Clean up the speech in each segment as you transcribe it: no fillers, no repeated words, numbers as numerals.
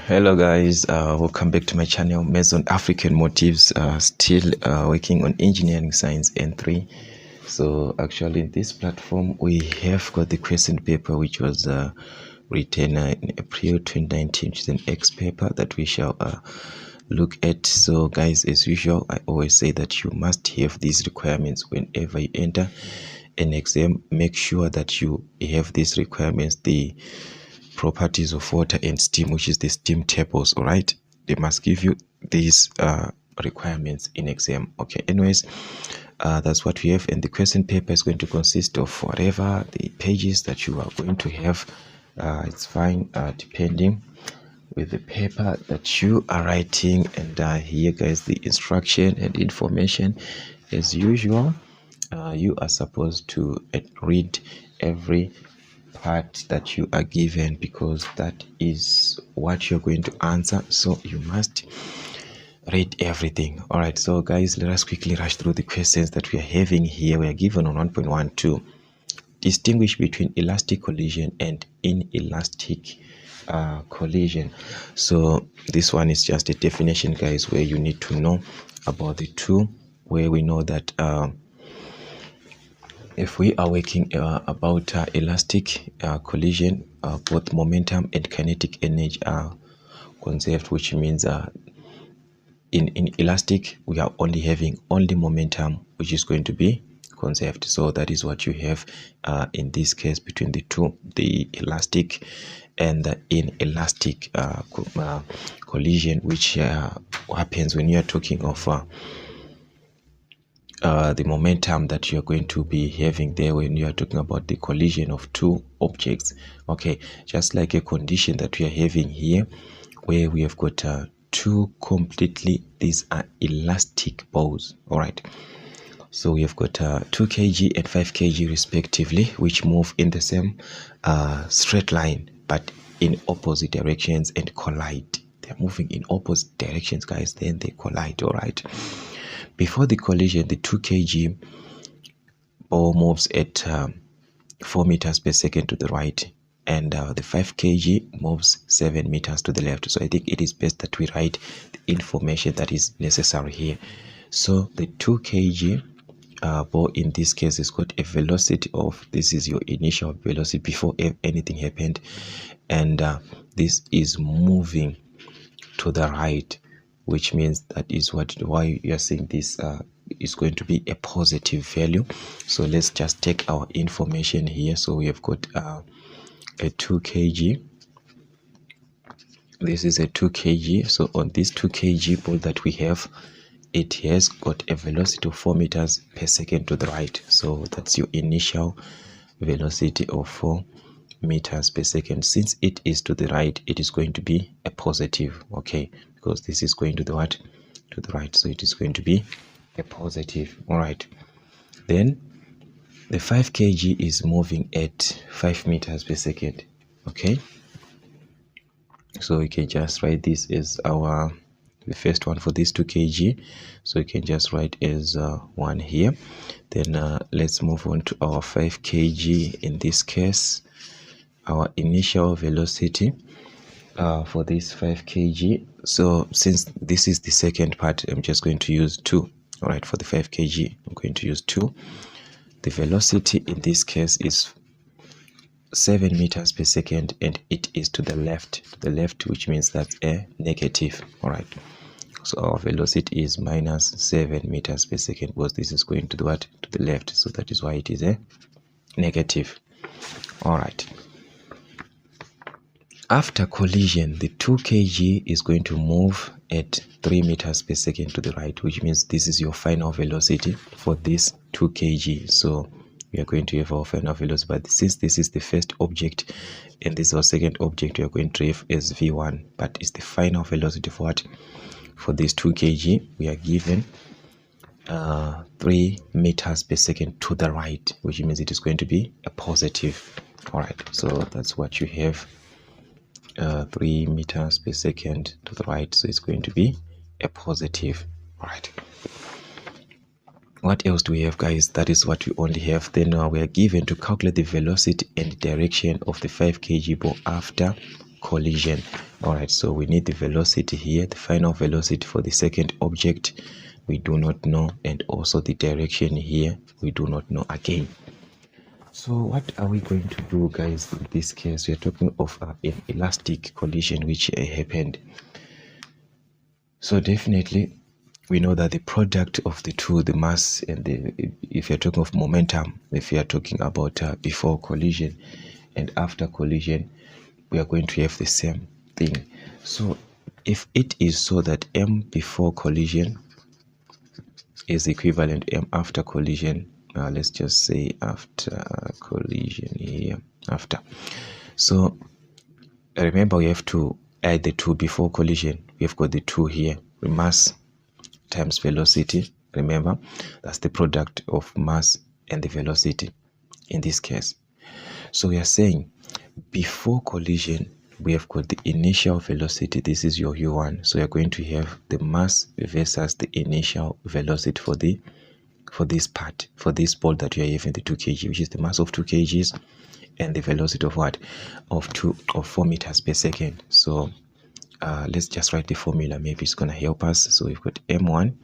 Hello guys, welcome back to my channel Maison African Motives. Still working on engineering science N3. So actually in this platform we have got the question paper which was written in April 2019, which is an X paper that we shall look at. So guys, as usual, I always say that you must have these requirements whenever you enter an exam. Make sure that you have these requirements, the properties of water and steam, which is the steam tables. All right, they must give you these requirements in exam. Okay, anyways, that's what we have, and the question paper is going to consist of whatever the pages that you are going to have. It's fine, depending with the paper that you are writing. And here guys, the instruction and information as usual. You are supposed to read every part that you are given, because that is what you're going to answer, so you must read everything. All right, so guys, let us quickly rush through the questions that we are having here. We are given on 1.12, distinguish between elastic collision and inelastic collision. So this one is just a definition, guys, where you need to know about the two, where we know that if we are working about elastic collision, both momentum and kinetic energy are conserved, which means in elastic we are only having momentum, which is going to be conserved. So that is what you have in this case between the two, the elastic and the inelastic collision, which happens when you are talking of the momentum that you're going to be having there when you are talking about the collision of two objects. Okay, just like a condition that we are having here, where we have got two completely, these are elastic balls. All right, so we have got 2 kg and 5 kg respectively, which move in the same straight line but in opposite directions and collide. They're moving in opposite directions, guys, then they collide. All right, before the collision, the 2 kg ball moves at 4 meters per second to the right, and the 5 kg moves 7 meters to the left. So I think it is best that we write the information that is necessary here. So the 2 kg ball in this case has got a velocity of, this is your initial velocity before anything happened, and this is moving to the right, which means that is why you are saying this is going to be a positive value. So let's just take our information here. So we have got a 2 kg. This is a 2 kg. So on this 2 kg ball that we have, it has got a velocity of 4 meters per second to the right. So that's your initial velocity of 4 meters per second. Since it is to the right, it is going to be a positive. Okay, because this is going to the what, to the right, so it is going to be a positive. All right, then the 5 kg is moving at 5 meters per second. Okay, so we can just write this as our the first one for this 2 kg, so you can just write as 1 here. Then let's move on to our 5 kg. In this case, our initial velocity for this 5 kg, so since this is the second part, I'm just going to use 2. All right, for the 5 kg I'm going to use 2. The velocity in this case is 7 meters per second, and it is to the left, which means that's a negative. All right, so our velocity is minus 7 meters per second, because this is going to the what, to the left, so that is why it is a negative. All right, after collision, the 2 kg is going to move at 3 meters per second to the right, which means this is your final velocity for this 2 kg. So we are going to have our final velocity, but since this is the first object and this is our second object, we are going to have as v1, but it's the final velocity for what, for this 2 kg. We are given 3 meters per second to the right, which means it is going to be a positive. All right, so that's what you have, 3 meters per second to the right, so it's going to be a positive. All right, what else do we have, guys? That is what we only have. Then we are given to calculate the velocity and direction of the 5 kg ball after collision. All right, so we need the velocity here, the final velocity for the second object we do not know, and also the direction here we do not know again. So what are we going to do, guys? In this case, we are talking of an elastic collision which happened. So definitely we know that the product of the two, the mass and if you're talking of momentum, if you are talking about before collision and after collision, we are going to have the same thing. So if it is so that m before collision is equivalent to m after collision, let's just say after collision here, after. So remember, we have to add the two before collision. We've got the two here, mass times velocity. Remember, that's the product of mass and the velocity in this case. So we are saying before collision, we have got the initial velocity. This is your u1. So you're going to have the mass versus the initial velocity for this part, for this ball that you are having, the 2 kg, which is the mass of 2 kgs and the velocity of what? Of 4 meters per second. So let's just write the formula. Maybe it's going to help us. So we've got m1,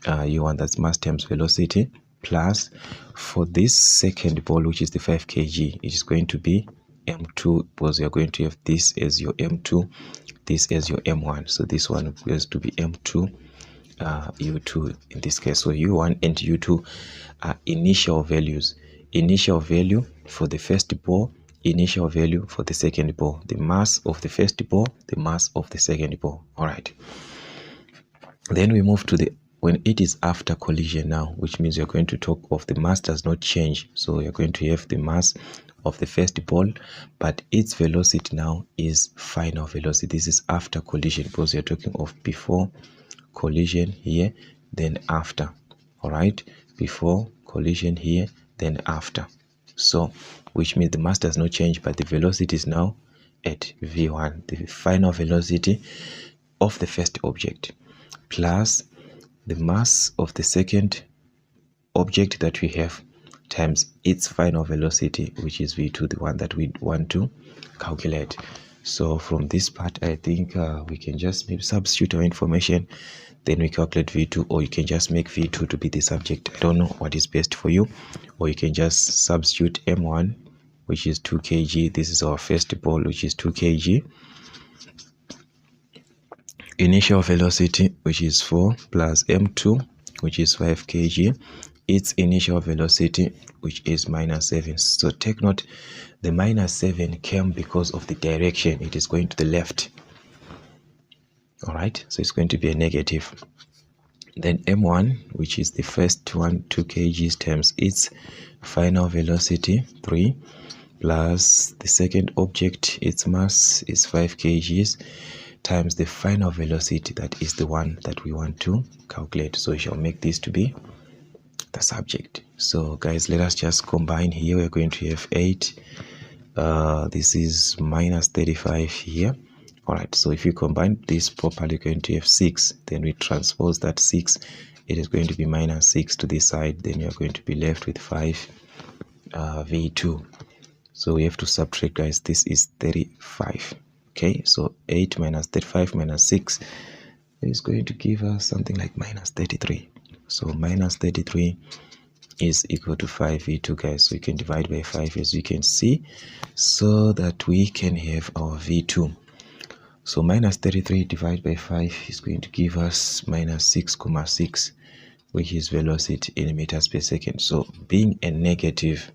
u1, that's mass times velocity, plus for this second ball, which is the 5 kg, it is going to be m2, because you're going to have this as your m2, this as your m1. So this one has to be m2, u2 in this case. So u1 and u2 are initial values. Initial value for the first ball, initial value for the second ball. The mass of the first ball, the mass of the second ball. All right. Then we move to the when it is after collision now, which means you're going to talk of the mass does not change. So you're going to have the mass of the first ball, but its velocity now is final velocity. This is after collision, because you're talking of before collision here, then after. All right, before collision here, then after. So which means the mass does not change, but the velocity is now at v1, the final velocity of the first object, plus the mass of the second object that we have times its final velocity, which is v2, the one that we want to calculate. So from this part, I think we can just maybe substitute our information, then we calculate v2, or you can just make v2 to be the subject. I don't know what is best for you, or you can just substitute m1, which is 2 kg. This is our first ball, which is 2 kg. Initial velocity, which is 4, plus m2, which is 5 kg. Its initial velocity, which is minus 7. So take note, the minus 7 came because of the direction. It is going to the left. All right, so it's going to be a negative. Then m1, which is the first one, 2 kg times its final velocity, 3, plus the second object, its mass is 5 kgs, times the final velocity, that is the one that we want to calculate. So we shall make this to be the subject. So guys, let us just combine here. We're going to have 8. This is minus 35 here. All right, so if you combine this properly, you're going to have 6. Then we transpose that 6. It is going to be minus 6 to this side. Then you're going to be left with 5 v2. So we have to subtract, guys. This is 35. Okay, so 8 minus 35 minus 6 is going to give us something like minus 33. So minus 33 is equal to 5 v2, guys. So you can divide by 5, as you can see, so that we can have our v2. So minus 33 divided by 5 is going to give us minus 6,6, which is velocity in meters per second. So being a negative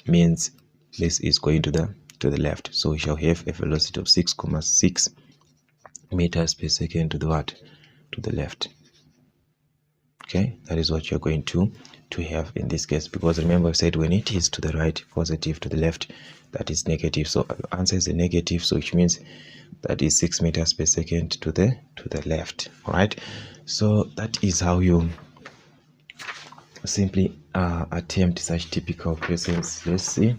means this is going to the left. So we shall have a velocity of 6,6 meters per second to the what? To the left. Okay, that is what you're going to have in this case, because remember I said when it is to the right, positive, to the left, that is negative. So answer is a negative, so which means that is 6 meters per second to the left. All right, so that is how you simply attempt such typical questions. Let's see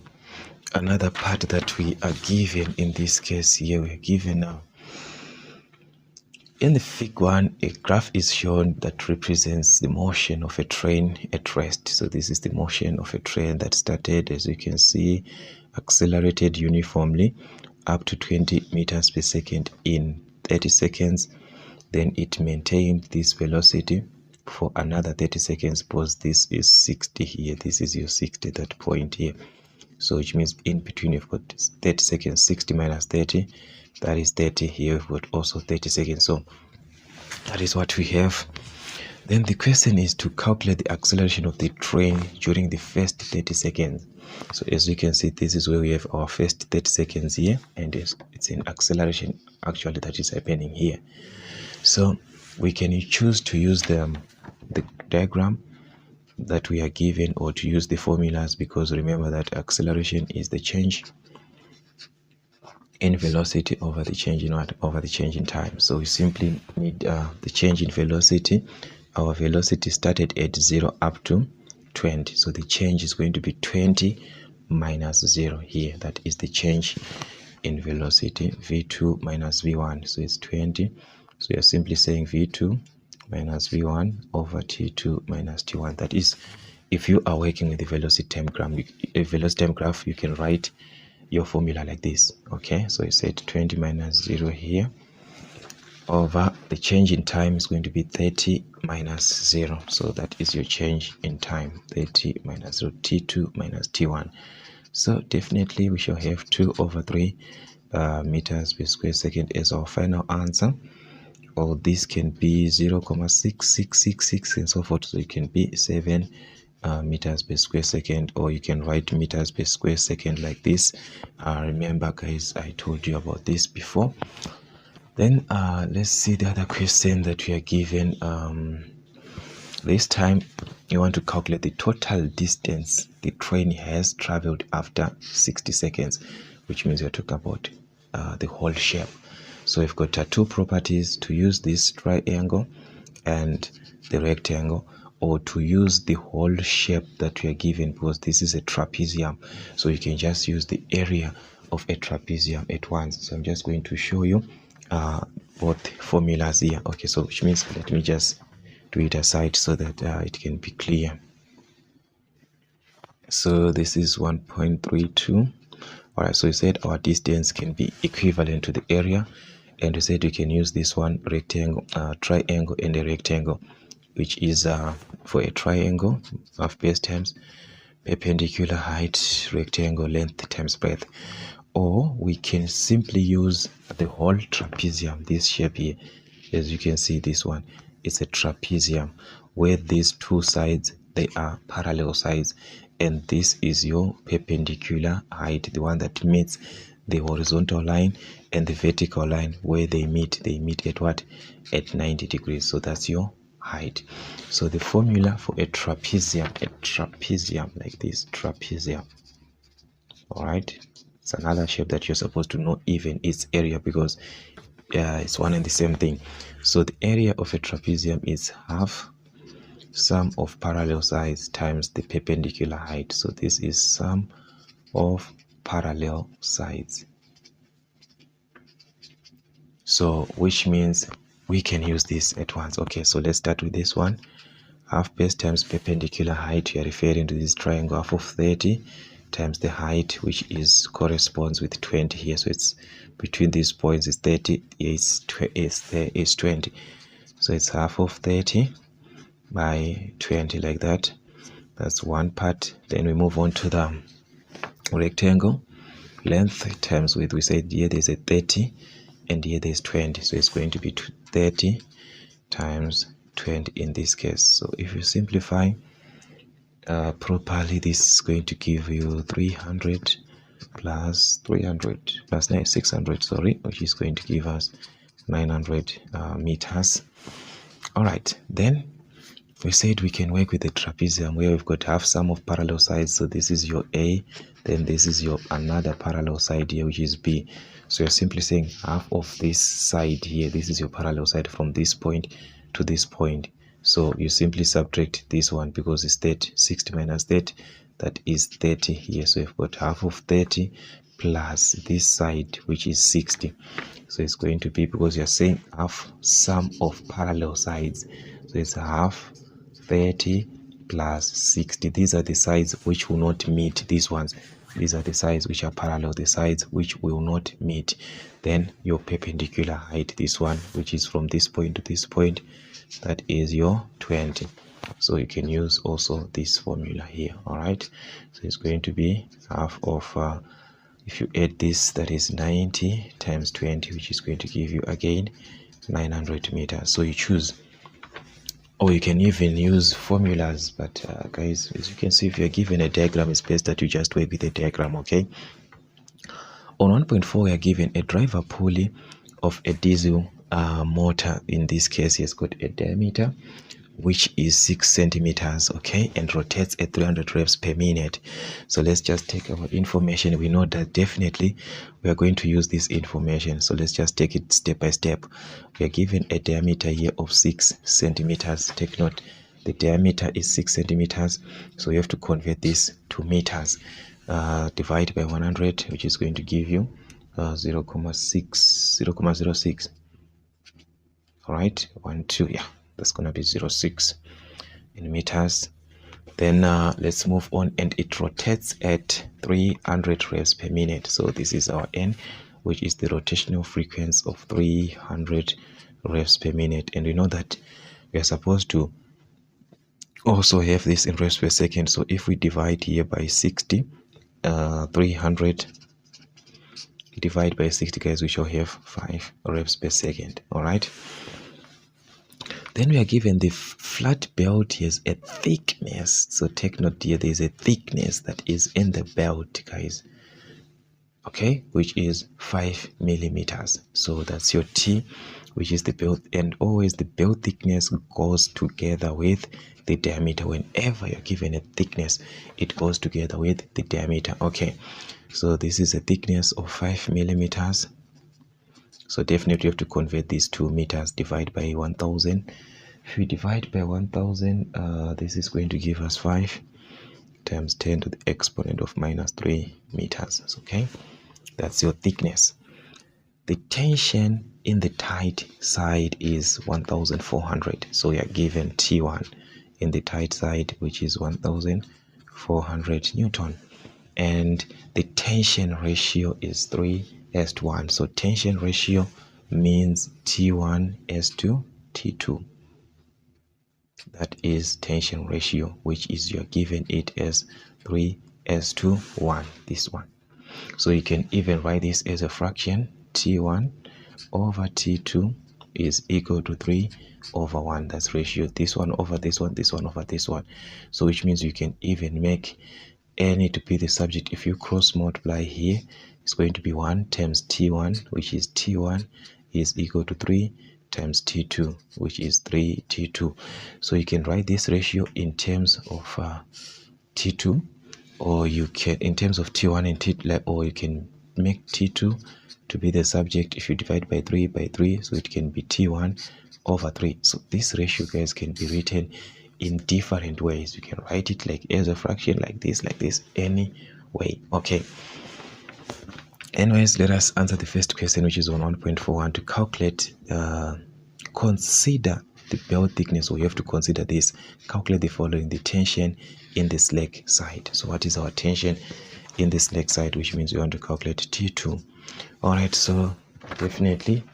another part that we are given in this case. Here we are given now in the fig 1, a graph is shown that represents the motion of a train at rest. So this is the motion of a train that started, as you can see, accelerated uniformly up to 20 meters per second in 30 seconds. Then it maintained this velocity for another 30 seconds because this is 60 here. This is your 60, that point here. So which means in between you've got 30 seconds, 60 minus 30, that is 30. Here we've got also 30 seconds. So that is what we have. Then the question is to calculate the acceleration of the train during the first 30 seconds. So as you can see, this is where we have our first 30 seconds here, and it's an acceleration actually that is happening here. So we can choose to use the diagram that we are given, or to use the formulas, because remember that acceleration is the change in velocity over the change in what? Over the change in time. So we simply need the change in velocity. Our velocity started at 0 up to 20. So the change is going to be 20 minus 0 here. That is the change in velocity, v2 minus v1. So it's 20. So you're simply saying v2 minus v1 over t2 minus t1. That is, if you are working with the velocity time graph, you can write your formula like this. Okay, so you said 20 minus 0 here over the change in time is going to be 30 minus 0. So that is your change in time, 30 minus 0, t2 minus t1. So definitely we shall have 2 over 3 meters per square second as our final answer. Or this can be 0.6666 and so forth. So it can be 7 meters per square second, or you can write meters per square second like this. Remember guys, I told you about this before. Then let's see the other question that we are given. This time you want to calculate the total distance the train has traveled after 60 seconds, which means you're talking about the whole shape. So we've got two properties: to use this triangle and the rectangle, or to use the whole shape that we are given, because this is a trapezium. So you can just use the area of a trapezium at once. So I'm just going to show you both formulas here. Okay, so which means let me just do it aside so that it can be clear. So this is 1.32. All right, so we said our distance can be equivalent to the area, and we said we can use this one rectangle, triangle and a rectangle, which is for a triangle, half base times perpendicular height, rectangle length times breadth. Or we can simply use the whole trapezium, this shape here. As you can see, this one is a trapezium where these two sides, they are parallel sides, and this is your perpendicular height, the one that meets the horizontal line and the vertical line. Where they meet at what? At 90 degrees. So that's your height. So the formula for a trapezium like this, trapezium. All right, it's another shape that you're supposed to know even its area, because it's one and the same thing. So the area of a trapezium is half sum of parallel sides times the perpendicular height. So this is sum of parallel sides. So which means we can use this at once. Okay, so let's start with this one. Half base times perpendicular height, we are referring to this triangle, half of 30 times the height, which is corresponds with 20 here. So it's between these points is 30, is 20. So it's half of 30 by 20 like that. That's one part. Then we move on to the rectangle. Length times width. We said here there's a 30 and here there's 20. So it's going to be 30 times 20 in this case. So if you simplify properly, this is going to give you 300 plus 300 plus 600, sorry, which is going to give us 900 meters. All right, then we said we can work with the trapezium where we've got half sum of parallel sides. So this is your A, then this is your another parallel side here, which is B. So you're simply saying half of this side here, this is your parallel side from this point to this point. So you simply subtract this one because it's 30, 60 minus 30, that is 30 here. So you've got half of 30 plus this side, which is 60. So it's going to be, because you're saying half sum of parallel sides, so it's half 30 plus 60. These are the sides which will not meet these ones. these are the sides which are parallel, the sides which will not meet. Then your perpendicular height, this one, which is from this point to this point, that is your 20. So you can use also this formula here. All right, so it's going to be half of if you add this, that is 90 times 20, which is going to give you again 900 meters. So you choose, or you can even use formulas, but guys, as you can see, if you're given a diagram, it's best that you just work with a diagram. Okay, on 1.4 we are given a driver pulley of a diesel motor. In this case, it's got a diameter which is 6 centimeters, okay, and rotates at 300 revs per minute. So let's just take our information. We know that definitely we are going to use this information, so let's just take it step by step. We are given a diameter here of 6 centimeters. Take note, the diameter is 6 centimeters, so you have to convert this to meters. Divide by 100, which is going to give you 0.06. All right, 1 2, yeah, that's gonna be 0.6 in meters. Then let's move on, and it rotates at 300 revs per minute. So this is our n, which is the rotational frequency of 300 revs per minute. And we know that we are supposed to also have this in revs per second. So if we divide here by 60, 300 divide by 60, guys, we shall have 5 revs per second. All right, then we are given the flat belt has a thickness. So take note here, there is a thickness that is in the belt, guys, okay, which is 5 millimeters. So that's your T, which is the belt, and always the belt thickness goes together with the diameter. Whenever you're given a thickness, it goes together with the diameter. Okay, so this is a thickness of 5 millimeters. So definitely you have to convert these to meters. Divide by 1000. If we divide by 1000, this is going to give us 5 times 10 to the exponent of -3 meters. Okay, that's your thickness. The tension in the tight side is 1400. So we are given T1 in the tight side, which is 1400 Newton, and the tension ratio is 3:1. So tension ratio means T1:to T2. That is tension ratio, which is you're given it as 3:1, this one. So you can even write this as a fraction. T1 over T2 is equal to 3/1. That's ratio. This one over this one, this one over this one. So which means you can even make any to be the subject. If you cross multiply here, it's going to be 1 times T1, which is T1 is equal to 3 times T2, which is 3T2. So you can write this ratio in terms of T2, or you can in terms of T1 and T2, or you can make T2 to be the subject. If you divide by 3, so it can be T1 over 3. So this ratio, guys, can be written in different ways. You can write it like as a fraction, like this, any way. Okay, anyways, let us answer the first question, which is on 1.41. To calculate, consider the belt thickness, or you have to consider this. Calculate the following: the tension in the slack side. So what is our tension in the slack side, which means we want to calculate T2. All right, so definitely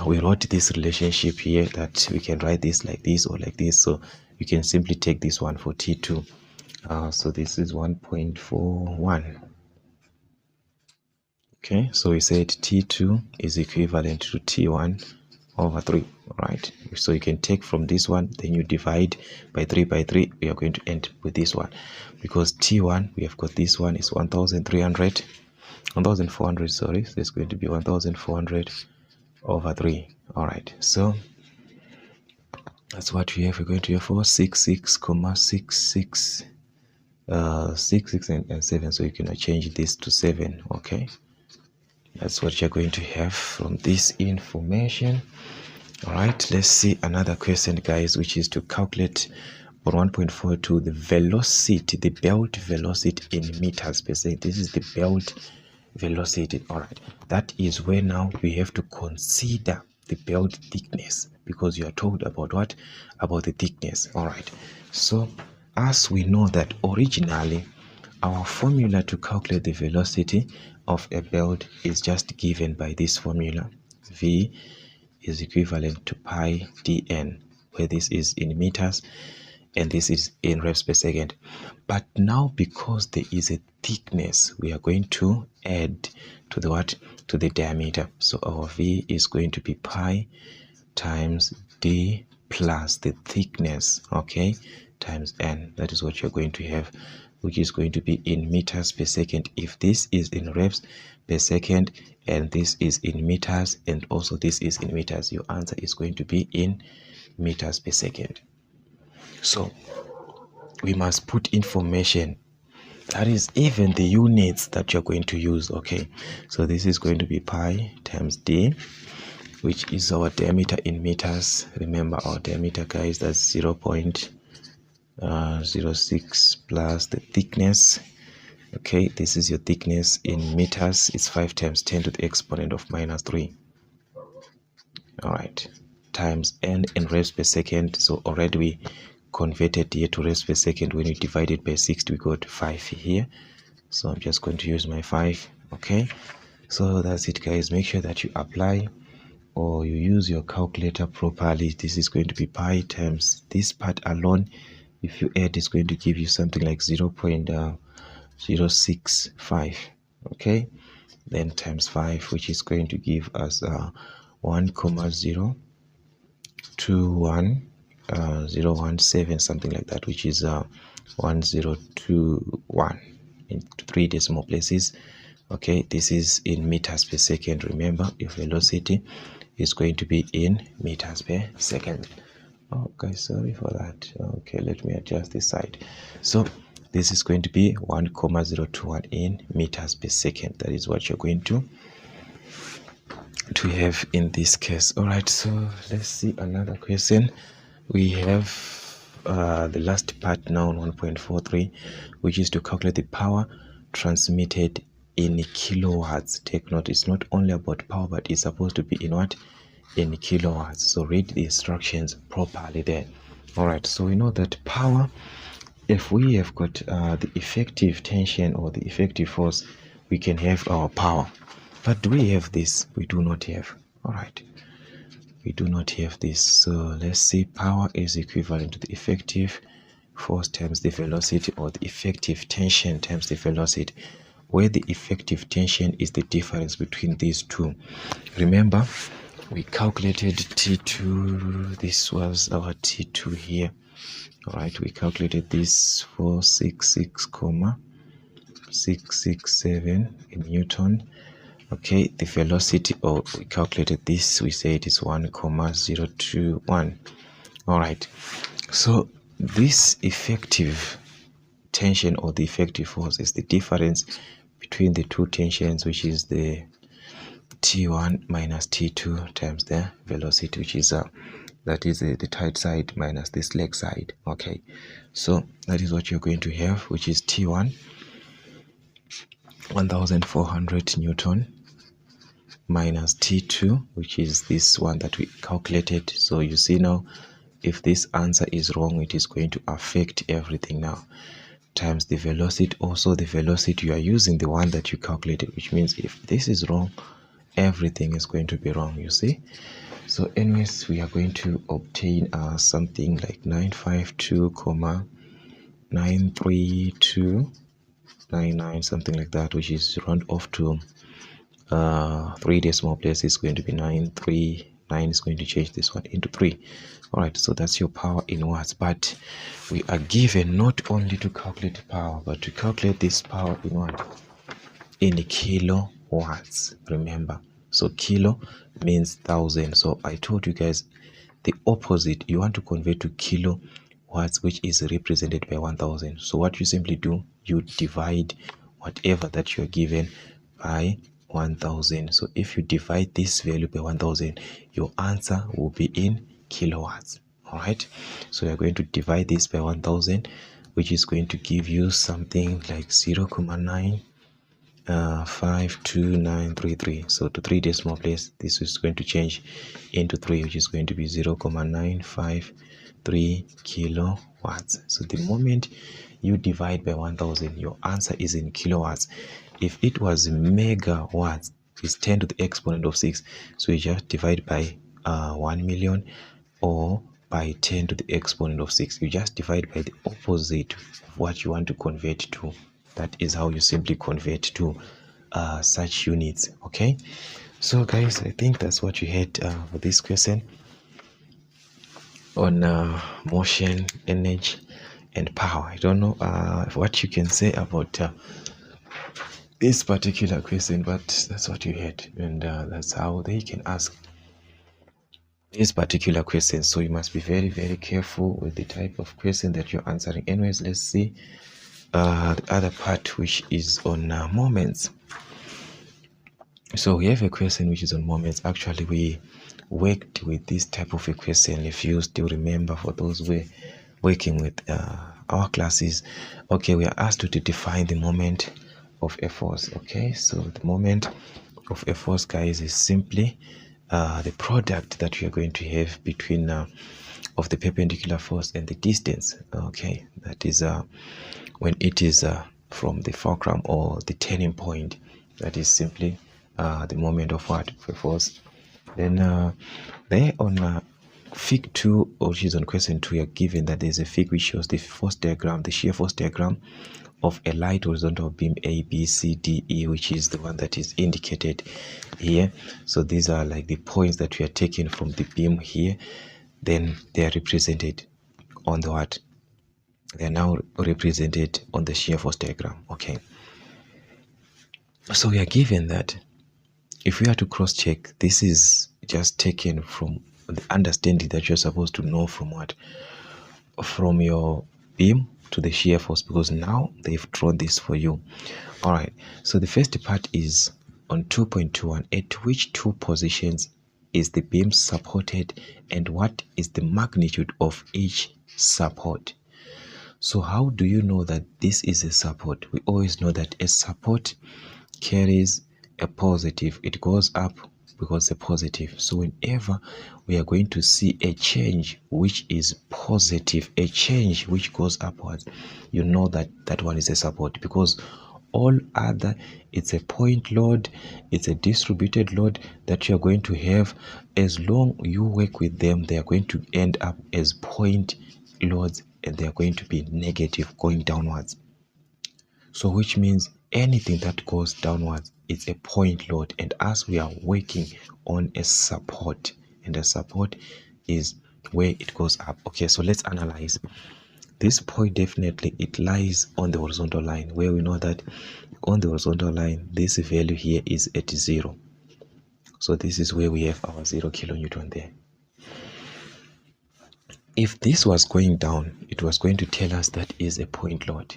we wrote this relationship here, that we can write this like this or like this. So you can simply take this one for T2. So this is 1.41. Okay, so we said T2 is equivalent to T1 over 3. All right, so you can take from this one, then you divide by 3 by 3. We are going to end with this one, because T1, we have got this one is 1400, sorry, so it's going to be 1400 over 3. All right, so that's what we have. We're going to have 466,66 6 and 7. So you can change this to 7. Okay, that's what you're going to have from this information. All right, let's see another question, guys, which is to calculate on 1.42 the velocity, the belt velocity in meters per second. This is the belt velocity. All right, that is where now we have to consider the belt thickness, because you are told about what? About the thickness. All right, so as we know that originally our formula to calculate the velocity of a belt is just given by this formula. V is equivalent to pi dn, where this is in meters and this is in revs per second. But now, because there is a thickness, we are going to add to the what? To the diameter. So our V is going to be pi times d plus the thickness, okay, times n. That is what you're going to have, which is going to be in meters per second. If this is in revs per second and this is in meters and also this is in meters, your answer is going to be in meters per second. So we must put information, that is even the units that you're going to use, okay. So this is going to be pi times d, which is our diameter in meters. Remember our diameter, guys, that's 0.06 plus the thickness. Okay, this is your thickness in meters. It's 5 times 10 to the exponent of minus 3. All right, times n in revs per second. So already we converted here to revs per second. When we divide it by 60, we got 5 here. So I'm just going to use my 5. Okay, so that's it, guys. Make sure that you apply or you use your calculator properly. This is going to be pi times this part alone. If you add, it's going to give you something like 0.065, okay, then times 5, which is going to give us 1,021,017, something like that, which is 1021 in 3 decimal places. Okay, this is in meters per second. Remember, your velocity is going to be in meters per second. Oh, guys, sorry for that. Okay, let me adjust this side. So this is going to be 1,021 in meters per second. That is what you're going to have in this case. All right, so let's see another question. We have the last part now on 1.43, which is to calculate the power transmitted in kilowatts. Take note, it's not only about power, but it's supposed to be in what? In kilowatts. So read the instructions properly there. All right, so we know that power, if we have got the effective tension or the effective force, we can have our power. But do we have this? We do not have. All right, we do not have this. So let's see, power is equivalent to the effective force times the velocity, or the effective tension times the velocity, where the effective tension is the difference between these two. Remember, we calculated T2. This was our T2 here. All right, we calculated this 466,667 in Newton. Okay, the velocity, or we calculated this, we say it is 1,021. All right, so this effective tension or the effective force is the difference between the two tensions, which is the T1 minus T2 times the velocity, which is that is the tight side minus the slack side. Okay, so that is what you're going to have, which is T1 1400 Newton minus T2, which is this one that we calculated. So you see now, if this answer is wrong, it is going to affect everything now, times the velocity. Also the velocity, you are using the one that you calculated, which means if this is wrong, everything is going to be wrong, you see. So anyways, we are going to obtain something like 952,93299, something like that, which is round off to 3 decimal places. Is going to be 939. Is going to change this one into 3. All right, so that's your power in watts. But we are given not only to calculate power, but to calculate this power in what? In kilowatts. Remember, so kilo means 1,000. So I told you guys the opposite. You want to convert to kilowatts, which is represented by 1,000. So what you simply do, you divide whatever that you're given by 1,000. So if you divide this value by 1,000, your answer will be in kilowatts. All right, so you're going to divide this by 1,000, which is going to give you something like 0.52933. So to 3 decimal place, this is going to change into 3, which is going to be 0.953 kilowatts. So the moment you divide by 1000, your answer is in kilowatts. If it was megawatts, it's 10 to the exponent of 6, so you just divide by 1 million, or by 10 to the exponent of 6. You just divide by the opposite of what you want to convert to. That is how you simply convert to such units. Okay, so guys, I think that's what you had for this question on motion, energy and power. I don't know what you can say about this particular question, but that's what you had, and that's how they can ask this particular question. So you must be very, very careful with the type of question that you're answering. Anyways, let's see the other part, which is on moments. So we have a question which is on moments. Actually, we worked with this type of a question, if you still remember, for those who were working with our classes. Okay, we are asked to define the moment of a force. Okay, so the moment of a force, guys, is simply the product that we are going to have between of the perpendicular force and the distance. Okay, that is when it is from the fulcrum or the turning point. That is simply the moment of what? For force. Then there on fig 2, which is on question 2, you're given that there's a fig which shows the force diagram, the shear force diagram of a light horizontal beam A, B, C, D, E, which is the one that is indicated here. So these are like the points that we are taking from the beam here. Then they are represented on the what? They are now represented on the shear force diagram. Okay. So we are given that if we are to cross check, this is just taken from the understanding that you're supposed to know from what? From your beam to the shear force, because now they've drawn this for you. All right, so the first part is on 2.21. At which two positions is the beam supported, and what is the magnitude of each support? So how do you know that this is a support? We always know that a support carries a positive. It goes up because a positive. So whenever we are going to see a change which is positive, a change which goes upwards, you know that that one is a support, because all other, it's a point load, it's a distributed load that you're going to have. As long you work with them, they are going to end up as point loads, and they are going to be negative, going downwards. So which means anything that goes downwards, it's a point load, and as we are working on a support, and the support is where it goes up. Okay, so let's analyze this point. Definitely it lies on the horizontal line, where we know that on the horizontal line this value here is at 0. So this is where we have our 0 kilonewton there. If this was going down, it was going to tell us that is a point load.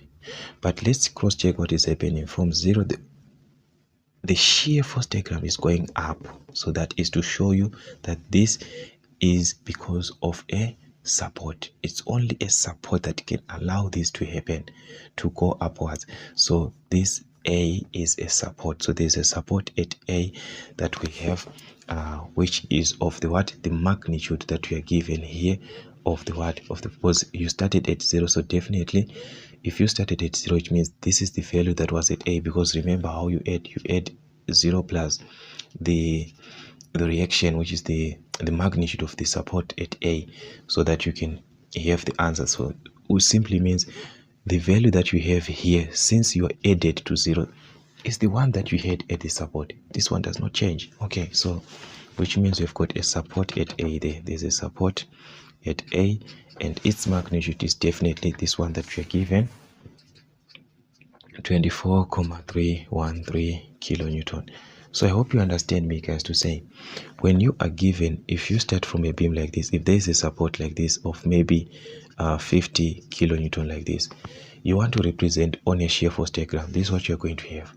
But let's cross check what is happening. From 0, the shear force diagram is going up. So that is to show you that this is because of a support. It's only a support that can allow this to happen, to go upwards. So this A is a support. So there's a support at A that we have, which is of the what? The magnitude that we are given here of the what? Of the, because you started at 0. So definitely if you started at 0, it means this is the value that was at A, because remember how you add 0 plus the reaction, which is the magnitude of the support at A, so that you can have the answer. So it simply means the value that you have here, since you are added to 0, is the one that you had at the support. This one does not change. Okay, so which means we've got a support at A there. There's a support at A, and its magnitude is definitely this one that we are given, 24,313 kilonewton. So I hope you understand me, guys, to say when you are given, if you start from a beam like this, if there is a support like this of maybe 50 kilonewton like this, you want to represent on a shear force diagram, this is what you're going to have.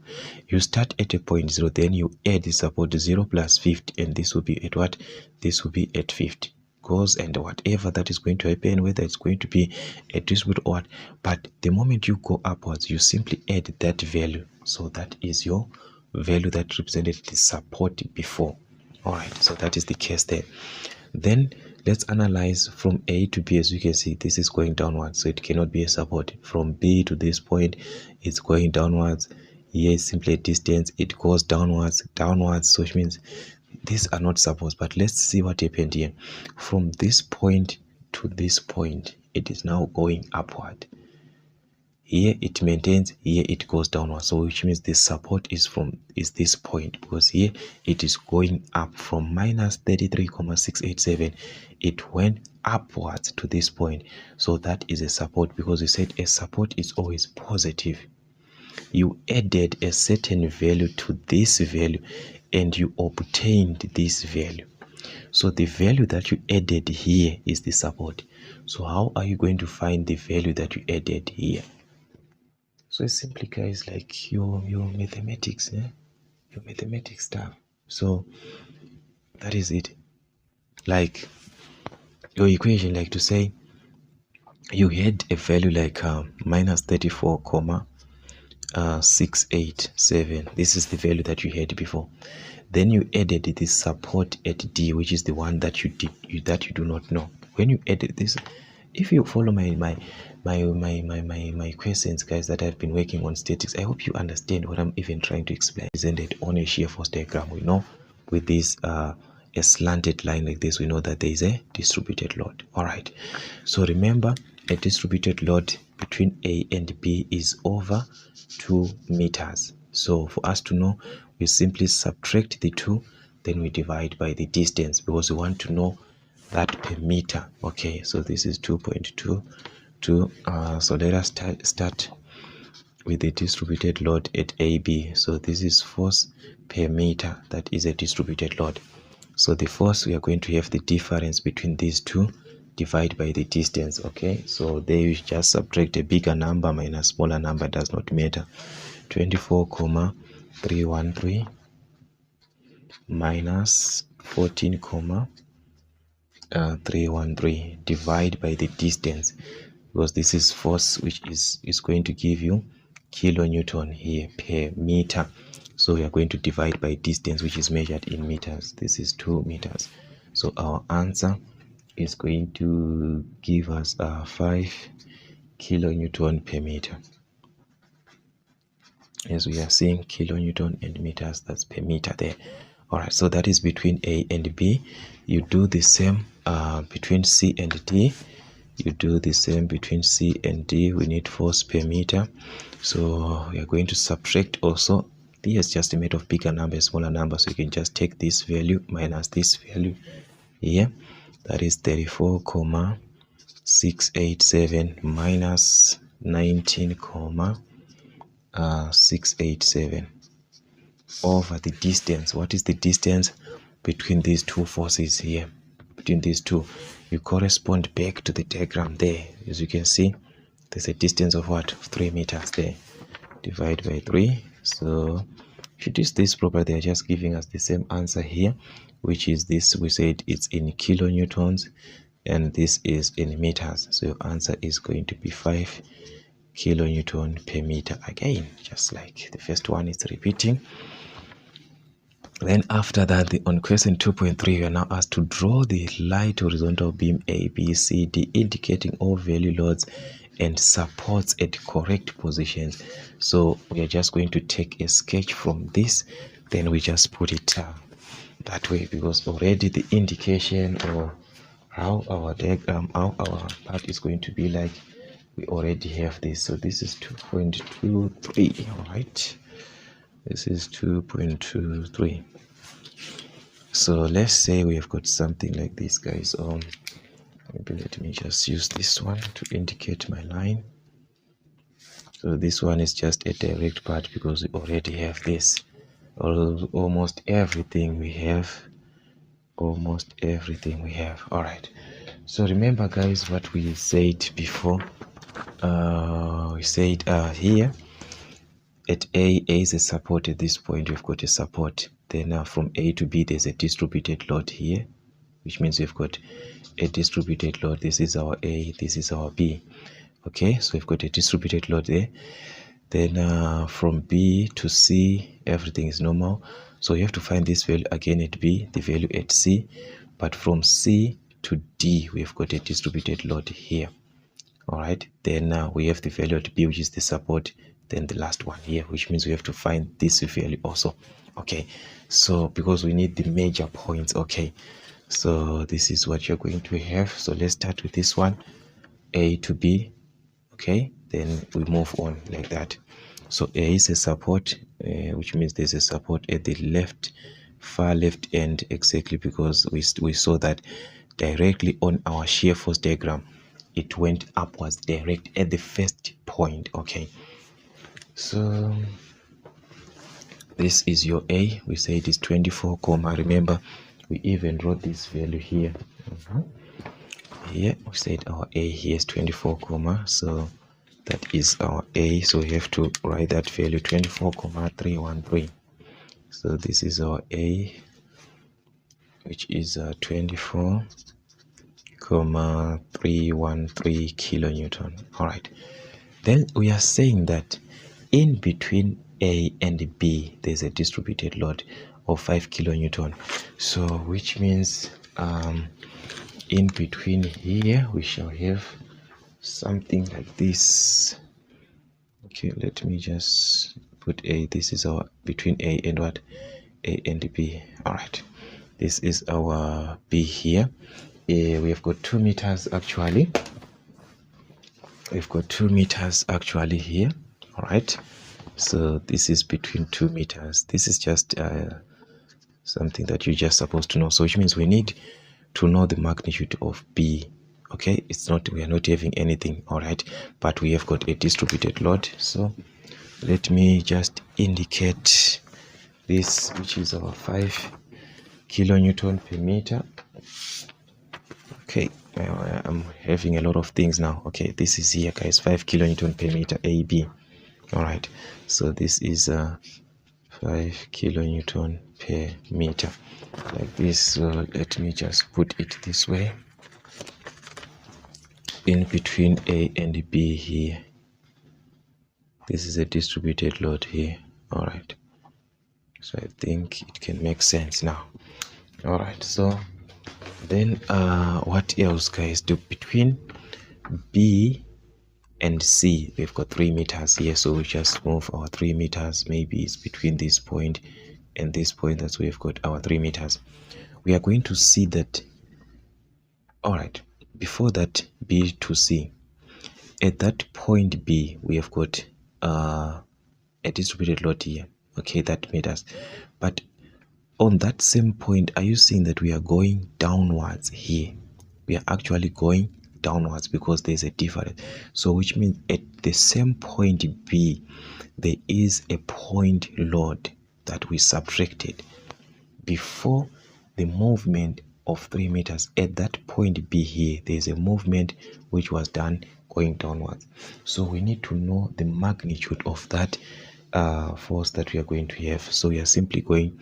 You start at a point 0, then you add the support 0 plus 50, and this will be at what? This will be at 50. Goes, and whatever that is going to happen, whether it's going to be a dispute or what, but the moment you go upwards, you simply add that value. So that is your value that represented the support before. All right, so that is the case there. Then Let's analyze from A to B. As you can see, this is going downwards, so it cannot be a support. From B to this point, it's going downwards. Here is simply a distance, it goes downwards, so which means these are not supports. But let's see what happened here. From this point to this point, it is now going upward. Here it maintains, here it goes downward, so which means the support is this point, because here it is going up from minus 33,687. it went upwards to this point, so that is a support, because we said a support is always positive. You added a certain value to this value and you obtained this value, so the value that you added here is the support. So how are you going to find the value that you added here? So it's simply, guys, like your mathematics, your mathematics stuff. So that is it. Like your equation, like to say you had a value like minus 34,687. This is the value that you had before. Then you added this support at D, which is the one that you do not know. When you added this, if you follow my questions, guys, that I've been working on statics, I hope you understand what I'm even trying to explain. Isn't it on a shear force diagram? We know with this a slanted line like this, we know that there is a distributed load. All right, so remember, a distributed load between A and B is over 2 meters. So for us to know, we simply subtract the 2, then we divide by the distance, because we want to know that per meter. Okay, so this is 2.22. So let us start with the distributed load at AB. So this is force per meter, that is a distributed load. So the force, we are going to have the difference between these two, divide by the distance. Okay, so there you just subtract a bigger number minus smaller number, does not matter. 24,313 minus 14,313, divide by the distance, because this is force, which is going to give you kilonewton here per meter. So we are going to divide by distance, which is measured in meters. This is 2 meters. So our answer is going to give us 5 kilonewton per meter. As we are seeing kilonewton and meters, that's per meter there. All right, so that is between A and B. You do the same between C and D. You do the same between C and D. We need force per meter, so we are going to subtract also. Here's just a matter of bigger number, smaller number, so you can just take this value minus this value here. That is 34,687 minus 19,687 over the distance. What is the distance between these two forces here? Between these two, you correspond back to the diagram there. As you can see, there's a distance of what? 3 meters there. Divide by 3. So if you do this properly, they are just giving us the same answer here, which is this. We said it's in kilonewtons and this is in meters. So your answer is going to be 5 kilonewton per meter. Again, just like the first one, is repeating. Then after that, on question 2.3, we are now asked to draw the light horizontal beam A, B, C, D, indicating all value loads and supports at correct positions. So we are just going to take a sketch from this, then we just put it that way, because already the indication or how our diagram, how our part is going to be like, we already have this. So this is 2.23. all right, this is 2.23. So let's say we have got something like this, guys. Maybe let me just use this one to indicate my line. So this one is just a direct part, because we already have this. Almost everything we have. All right, so remember, guys, what we said before. We said here at A is a support. At this point we've got a support. Then from A to B there's a distributed load here, which means we've got a distributed load. This is our A, this is our B. Okay, so we've got a distributed load there. Then from B to C everything is normal, so you have to find this value again at B, the value at C. But from C to D, we've got a distributed load here. All right, then we have the value at B, which is the support, then the last one here, which means we have to find this value also. Okay, so because we need the major points. Okay, so this is what you're going to have. So let's start with this one, A to B. Okay, then we move on like that. So A is a support, which means there's a support at the left, far left end, exactly because we saw that directly on our shear force diagram it went upwards direct at the first point. Okay, so this is your A. We say it is 24 comma. Remember, we even wrote this value here. Here we said our A here is 24 comma, so that is our A. So we have to write that value 24,313. So this is our A, which is 24,313 kilonewton. All right, then we are saying that in between A and B there's a distributed load of 5 kilonewton. So which means in between here we shall have something like this. Okay, let me just put A. This is our between A and what? A and B. All right, this is our B here. We have got 2 meters actually. We've got 2 meters actually here. All right, so this is between 2 meters. This is just something that you're just supposed to know. So which means we need to know the magnitude of B. Okay, it's not, we are not having anything. All right, but we have got a distributed load. So let me just indicate this, which is our 5 kilonewton per meter. Okay, I'm having a lot of things now. Okay, this is here, guys, 5 kilonewton per meter, AB. All right, so this is 5 kilonewton per meter, like this. So let me just put it this way. In between A and B here, this is a distributed load here. All right, so I think it can make sense now. All right, so then what else, guys? Do between B and C we've got 3 meters here, so we just move our 3 meters. Maybe it's between this point and this point. That's where we've got our 3 meters. We are going to see that. All right, before that, B to C, at that point B we have got a distributed load here. Okay, that meters. But on that same point, are you seeing that we are going downwards here? We are actually going downwards because there's a difference. So which means at the same point B there is a point load that we subtracted before the movement of 3 meters. At that point B here there's a movement which was done going downwards. So we need to know the magnitude of that force that we are going to have. So we are simply going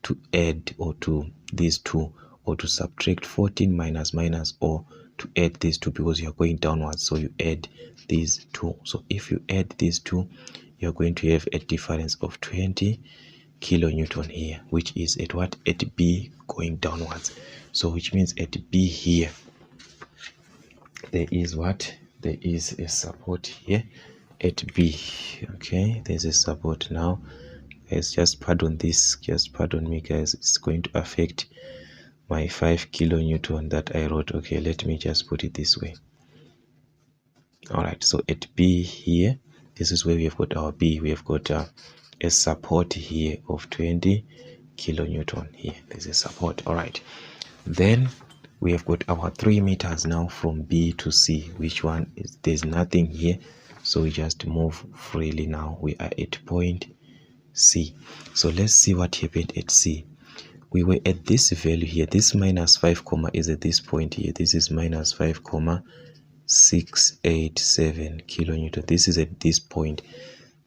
to add or to these two, or to subtract 14 minus minus, or to add these two because you are going downwards. So you add these two. So if you add these two, you are going to have a difference of 20 kilonewton here, which is at what? At B going downwards. So which means at B here there is what? There is a support here at B. Okay, there's a support now. Guys, just pardon this, just pardon me, guys. It's going to affect my 5 kilonewton that I wrote. Okay, let me just put it this way. All right, so at B here, this is where we have got our B. We have got a support here of 20 kilonewton here. There's a support. All right, then we have got our 3 meters now from B to C. Which one is? There's nothing here, so we just move freely. Now we are at point C. So let's see what happened at C. We were at this value here. This minus 5 comma is at this point here. This is minus 5 comma 687 kilonewton. This is at this point.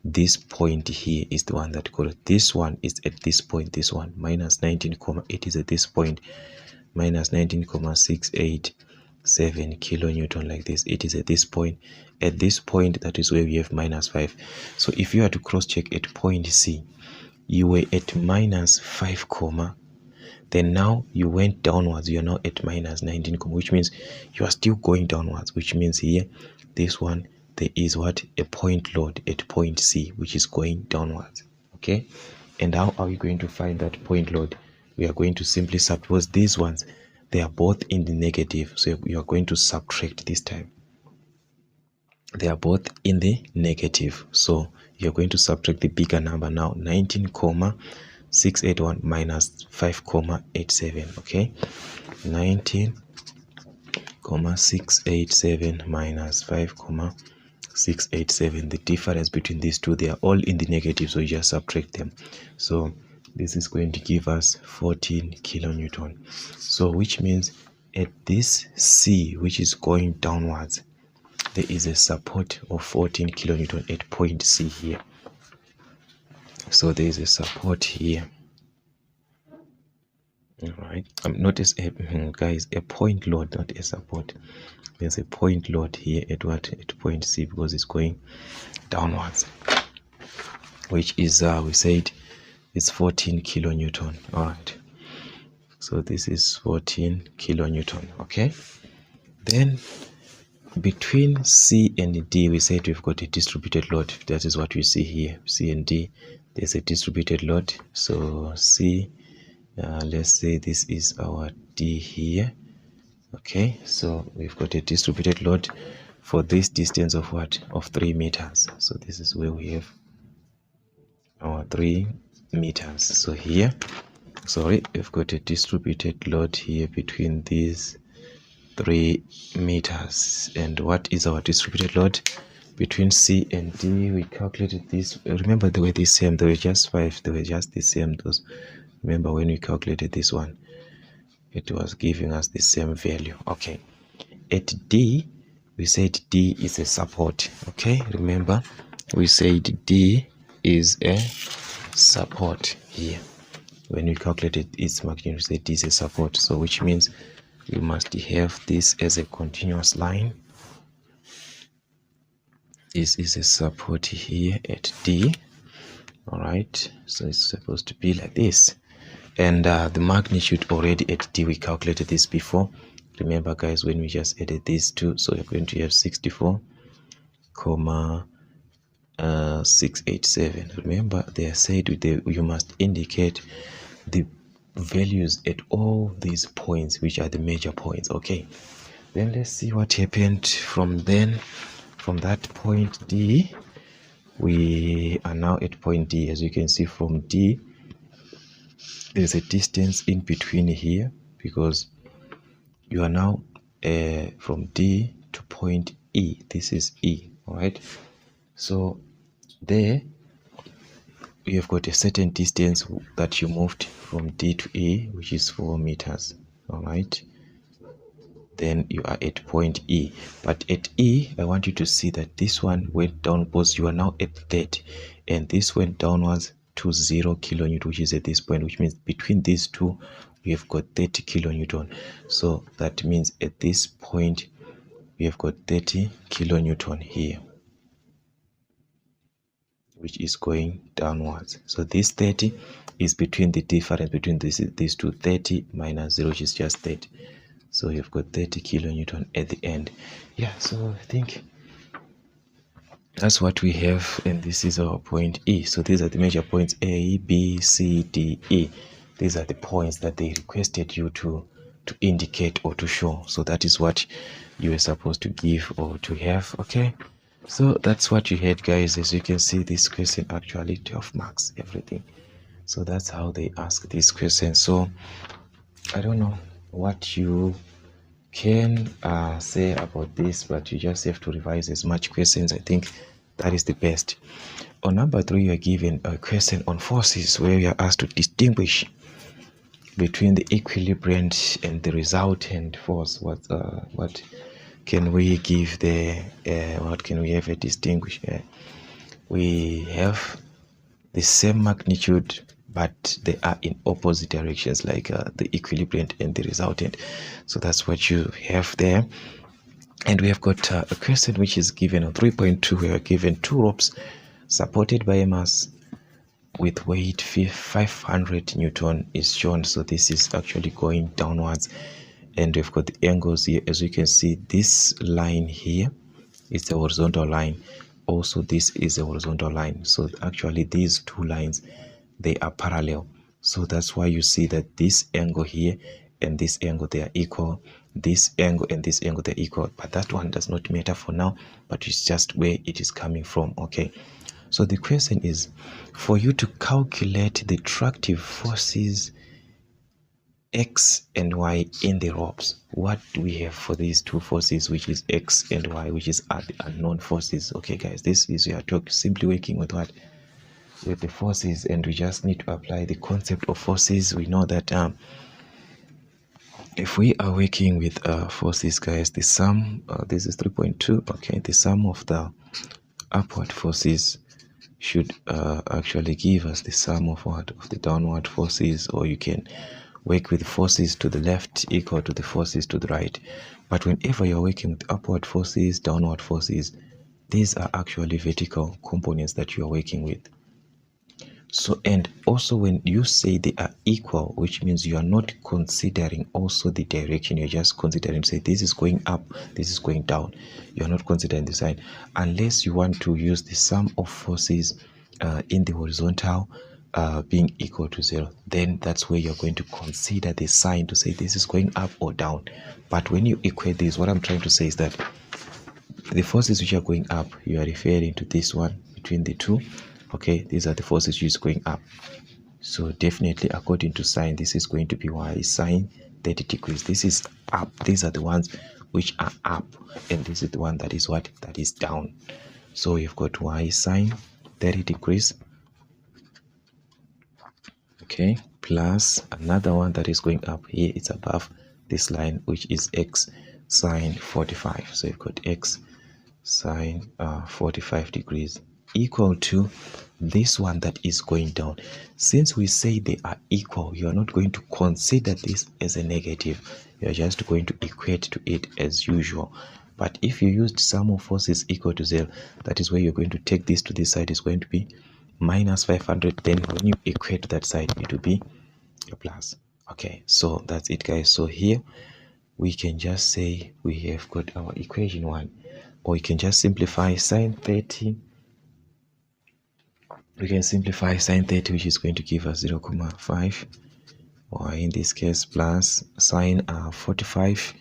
This point here is the one that correct. This one is at this point. This one minus 19 comma 8 is at this point. Minus 19,687 kilonewton, like this. It is at this point. At this point, that is where we have minus 5. So if you are to cross check at point C, you were at minus 5 comma, then now you went downwards, you're now at minus 19, which means you are still going downwards, which means here this one there is what, a point load at point C, which is going downwards. Okay, and how are we going to find that point load? We are going to simply suppose these ones, they are both in the negative, so you are going to subtract this time. They are both in the negative, so you're going to subtract the bigger number now, 19,681 minus 5,87. okay, 19,687 minus 5,687. the difference between these two, they are all in the negative, so you just subtract them. So this is going to give us 14 kilonewton. So which means at this C, which is going downwards, there is a support of 14 kilonewton at point C here. So there is a support here. All right, notice guys, a point load, not a support. There's a point load here at what, at point C, because it's going downwards, which is we said it's 14 kilonewton. All right, so this is 14 kilonewton. Okay, then between C and D, we said we've got a distributed load. That is what we see here, C and D, there's a distributed load. So C, let's say this is our D here. Okay, so we've got a distributed load for this distance of what, of 3 meters. So this is where we have our 3 meters. So here, sorry, we've got a distributed load here between these 3 meters. And what is our distributed load between C and D? We calculated this. Remember, they were the same, they were just 5, they were just the same. Those, remember when we calculated this one, it was giving us the same value. Okay, at D, we said D is a support. Okay, remember we said D is a support here. When we calculated its magnitude, we said D is a support. So which means we must have this as a continuous line. This is a support here at D. All right, so it's supposed to be like this. And the magnitude already at D, we calculated this before. Remember guys, when we just added these two, so you're going to have 64,687. Remember, they are said you must indicate the values at all these points, which are the major points. Okay, then let's see what happened from then. From that point D, we are now at point D. As you can see, from D, there's a distance in between here, because you are now from D to point E. This is E. All right, so there you have got a certain distance that you moved from D to E, which is 4 meters. All right, then you are at point E. But at E, I want you to see that this one went down, because you are now at 30, and this went downwards to 0 kilonewton, which is at this point, which means between these two we have got 30 kilonewton. So that means at this point we have got 30 kilonewton here, which is going downwards. So this 30 is between the difference between these two, 30 minus 0, which is just 30. So you've got 30 kilonewton at the end. Yeah, so I think that's what we have, and this is our point E. So these are the major points, A, B, C, D, E. These are the points that they requested you to indicate or to show. So that is what you were supposed to give or to have. Okay, so that's what you had, guys. As you can see, this question actually 12 marks, everything. So that's how they ask this question. So I don't know what you can say about this, but you just have to revise as much questions. I think that is the best. On number 3, you are given a question on forces, where you are asked to distinguish between the equilibrant and the resultant force. What can we give there? What can we have a distinguish? We have the same magnitude, but they are in opposite directions, like the equilibrant and the resultant. So that's what you have there. And we have got a question which is given on 3.2. We are given 2 ropes supported by a mass with weight 500 Newton is shown. So this is actually going downwards, and we've got the angles here. As you can see, this line here is the horizontal line. Also, this is a horizontal line. So actually these two lines, they are parallel. So that's why you see that this angle here and this angle, they are equal. This angle and this angle, they're equal. But that one does not matter for now, but it's just where it is coming from. Okay, so the question is for you to calculate the tractive forces X and Y in the ropes. What do we have for these two forces, which is X and Y, which is the unknown forces? Okay guys, this is, we are simply working with what? With the forces, and we just need to apply the concept of forces. We know that if we are working with forces, guys, the sum, this is 3.2, okay, the sum of the upward forces should actually give us the sum of what? Of the downward forces, or you can work with forces to the left equal to the forces to the right. But whenever you're working with upward forces, downward forces, these are actually vertical components that you are working with. So, and also when you say they are equal, which means you are not considering also the direction, you're just considering, say this is going up, this is going down. You're not considering the sign, unless you want to use the sum of forces in the horizontal being equal to 0, then that's where you're going to consider the sign to say this is going up or down. But when you equate this, what I'm trying to say is that the forces which are going up, you are referring to this one between the two. Okay, these are the forces which is going up. So definitely according to sine, this is going to be y sine 30 degrees. This is up. These are the ones which are up, and this is the one that is what? That is down. So you've got y sine 30 degrees, okay, plus another one that is going up here, it's above this line, which is x sine 45. So you've got x sine 45 degrees equal to this one that is going down. Since we say they are equal, you are not going to consider this as a negative. You are just going to equate to it as usual. But if you used sum of forces equal to 0, that is where you're going to take this to this side, is going to be minus 500. Then when you equate that side, it will be a plus. Okay, so that's it guys. So here we can just say we have got our equation 1, or we can just simplify sine 30. We can simplify sine 30, which is going to give us 0.5, or in this case plus sine 45,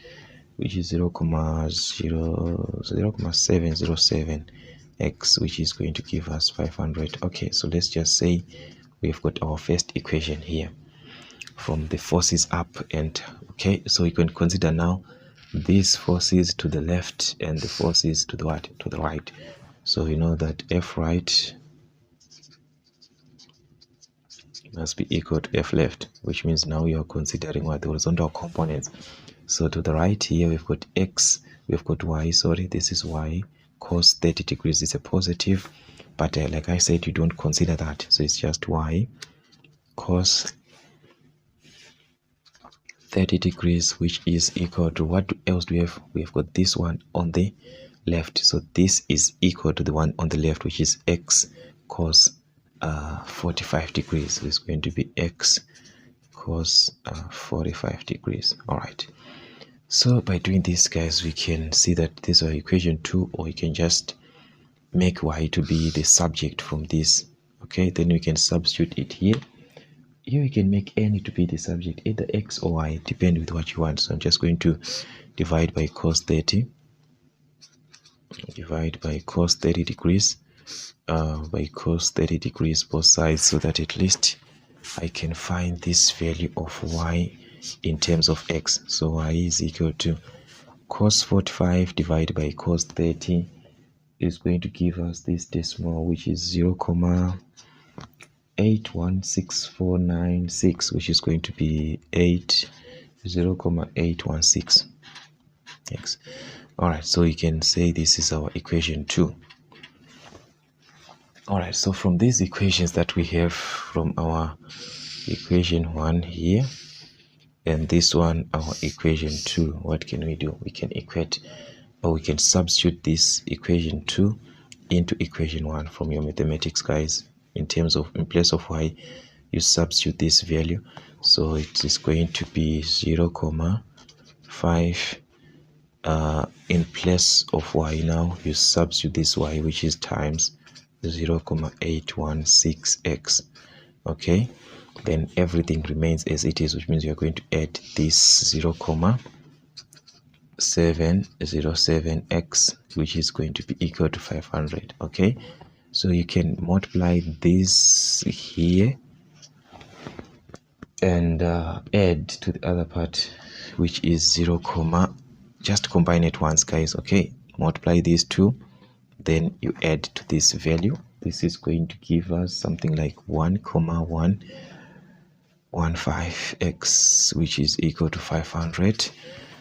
which is 0.707 x, which is going to give us 500. Okay, so let's just say we've got our first equation here from the forces up, and okay, so we can consider now these forces to the left and the forces to the what? To the right. So we know that F right must be equal to F left, which means now you are considering what? The horizontal components. So to the right here we've got x, we've got y, sorry, this is y cos 30 degrees is a positive, but like I said, you don't consider that, so it's just y cos 30 degrees, which is equal to, what else do we have? We've got this one on the left, so this is equal to the one on the left, which is x cos 45 degrees. So it's going to be x cos 45 degrees. All right, so by doing this guys, we can see that this is equation 2, or you can just make y to be the subject from this. Okay, then we can substitute it here. Here we can make any to be the subject, either x or y, depend with what you want. So I'm just going to divide by cos 30, divide by cos 30 degrees, by cos 30 degrees both sides, so that at least I can find this value of y in terms of x. So y is equal to cos 45 divided by cos 30 is going to give us this decimal, which is 0.816496, which is going to be 0.816 x. All right, so you can say this is our equation 2. All right, so from these equations that we have from our equation 1 here and this one, our equation 2, what can we do? We can equate, or we can substitute this equation 2 into equation 1 from your mathematics guys. in terms of, in place of y, you substitute this value. So it is going to be 0,5. In place of y, now you substitute this y, which is times 0,816x. Okay, then everything remains as it is, which means you are going to add this 0,707x, which is going to be equal to 500. Okay, so you can multiply this here and add to the other part, which is 0, just combine it once, guys. Okay, multiply these two, then you add to this value. This is going to give us something like 1,115x, which is equal to 500.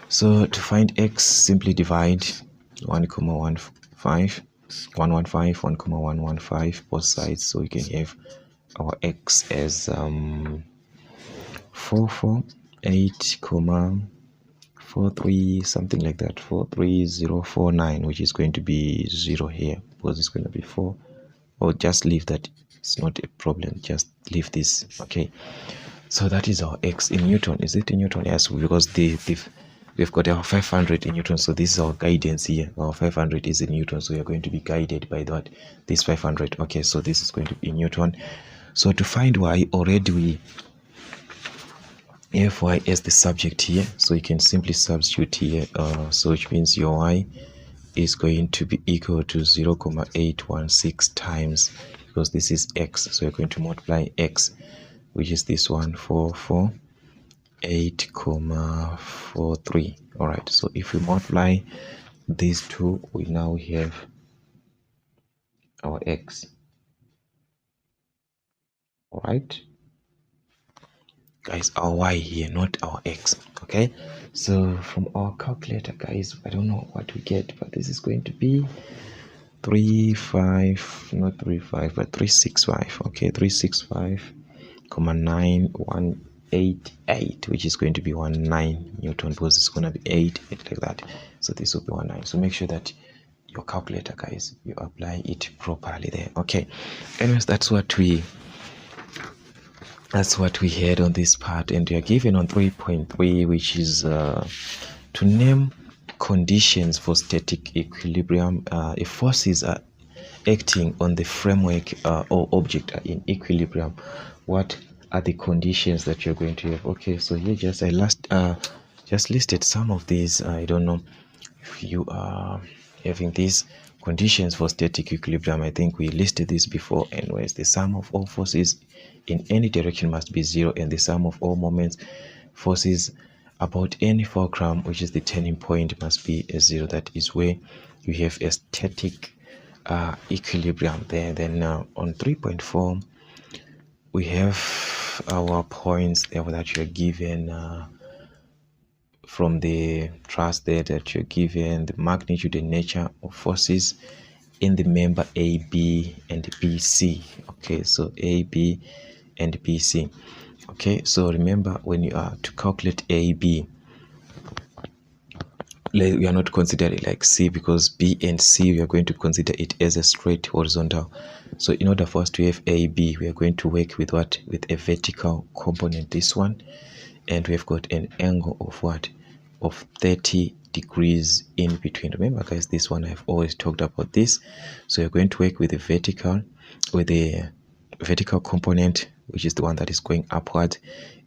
So to find x, simply divide 1,115 both sides, so we can have our x as 448,43, something like that, 43049, which is going to be 0 here because it's going to be 4. Or just leave that, it's not a problem, just leave this. Okay, so that is our x in Newton. Is it in Newton? Yes, because we've got our 500 in Newton, so this is our guidance here. Our 500 is in Newton, so you're going to be guided by that, this 500. Okay, so this is going to be in Newton. So to find y, already we have y as the subject here, so you can simply substitute here, so which means your y is going to be equal to 0,816 times, because this is x, so you're going to multiply x, which is this one, 448,43. all right, so if we multiply these two, we now have our x. All right, guys, our y here, not our x. Okay, so from our calculator, guys, I don't know what we get, but this is going to be 365, okay, 365,9188, which is going to be 19 Newton, because it's going to be 8 like that, so this will be 19. So make sure that your calculator, guys, you apply it properly there. Okay, anyways, that's what we had on this part, and we are given on 3.3, which is to name conditions for static equilibrium. If forces are acting on the framework or object are in equilibrium, what are the conditions that you're going to have? Okay, so here just listed some of these. I don't know if you are having these conditions for static equilibrium. I think we listed this before. Anyways, the sum of all forces in any direction must be 0, and the sum of all moments forces about any fulcrum, which is the turning point, must be a 0. That is where you have a static equilibrium there. Then on 3.4, we have our points there that you're given from the trust there that you're given, the magnitude and nature of forces in the member A, B, and BC. Okay, so A, B, and BC. Okay, so remember, when you are to calculate A, B, we are not considering like C, because B and C, we are going to consider it as a straight horizontal. So in order for us to have A, B, we are going to work with what? With a vertical component, this one, and we've got an angle of what? Of 30 degrees in between. Remember, guys, this one I've always talked about this. So you're going to work with the vertical component, which is the one that is going upward,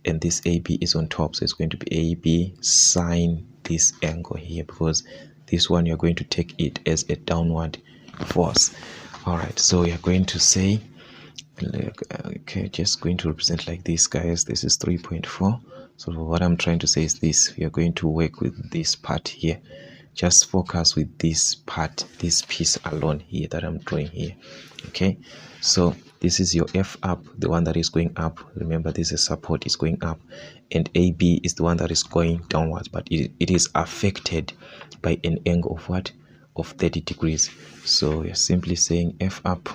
and this AB is on top, so it's going to be AB sine this angle here, because this one you're going to take it as a downward force. All right, so you're going to say, okay, just going to represent like this, guys. This is 3.4. So what I'm trying to say is this: we are going to work with this part here. Just focus with this part, this piece alone here that I'm drawing here. Okay, so this is your F up, the one that is going up. Remember, this is support, is going up, and AB is the one that is going downwards, but it is affected by an angle of what? Of 30 degrees. So we're simply saying F up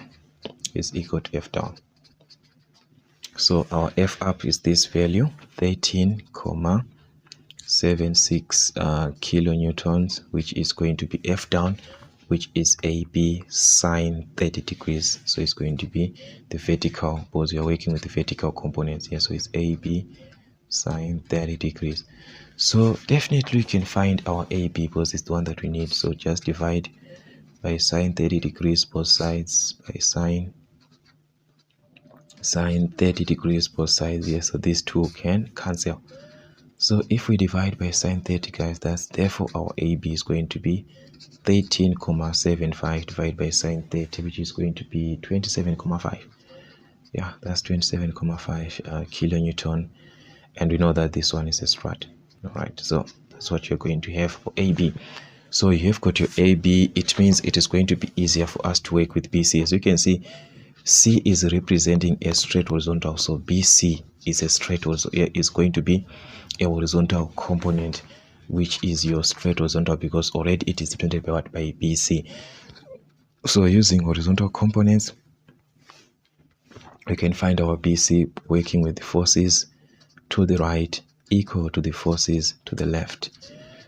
is equal to F down. So our F up is this value, 13,76 kilonewtons, which is going to be F down, which is AB sine 30 degrees. So it's going to be the vertical, because we are working with the vertical components here. So it's AB sine 30 degrees. So definitely we can find our AB because it's the one that we need. So just divide by sine 30 degrees both sides, by sine 30 degrees both sides here. So these two can cancel. So if we divide by sine 30, guys, that's therefore our AB is going to be 13,75 divided by sine 30, which is going to be 27,5. Yeah, that's 27,5 kilonewton. And we know that this one is a strut. All right, so that's what you're going to have for AB. So you have got your AB. It means it is going to be easier for us to work with BC. As you can see, C is representing a straight horizontal, so BC is a straight horizontal, is going to be a horizontal component, which is your straight horizontal, because already it is dependent by what? By BC. So using horizontal components, we can find our BC working with the forces to the right equal to the forces to the left.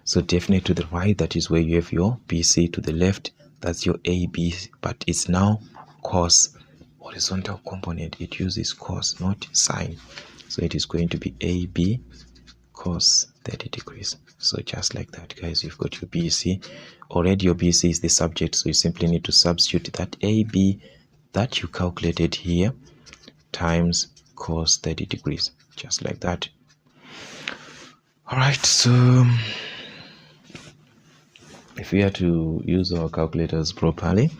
So definitely to the right, that is where you have your BC. To the left, that's your AB, but it's now cos, horizontal component. It uses cos, not sine. So it is going to be AB cos 30 degrees. So just like that, guys, you've got your BC. Already your BC is the subject, so you simply need to substitute that AB that you calculated here times cos 30 degrees, just like that. All right, so if we are to use our calculators properly,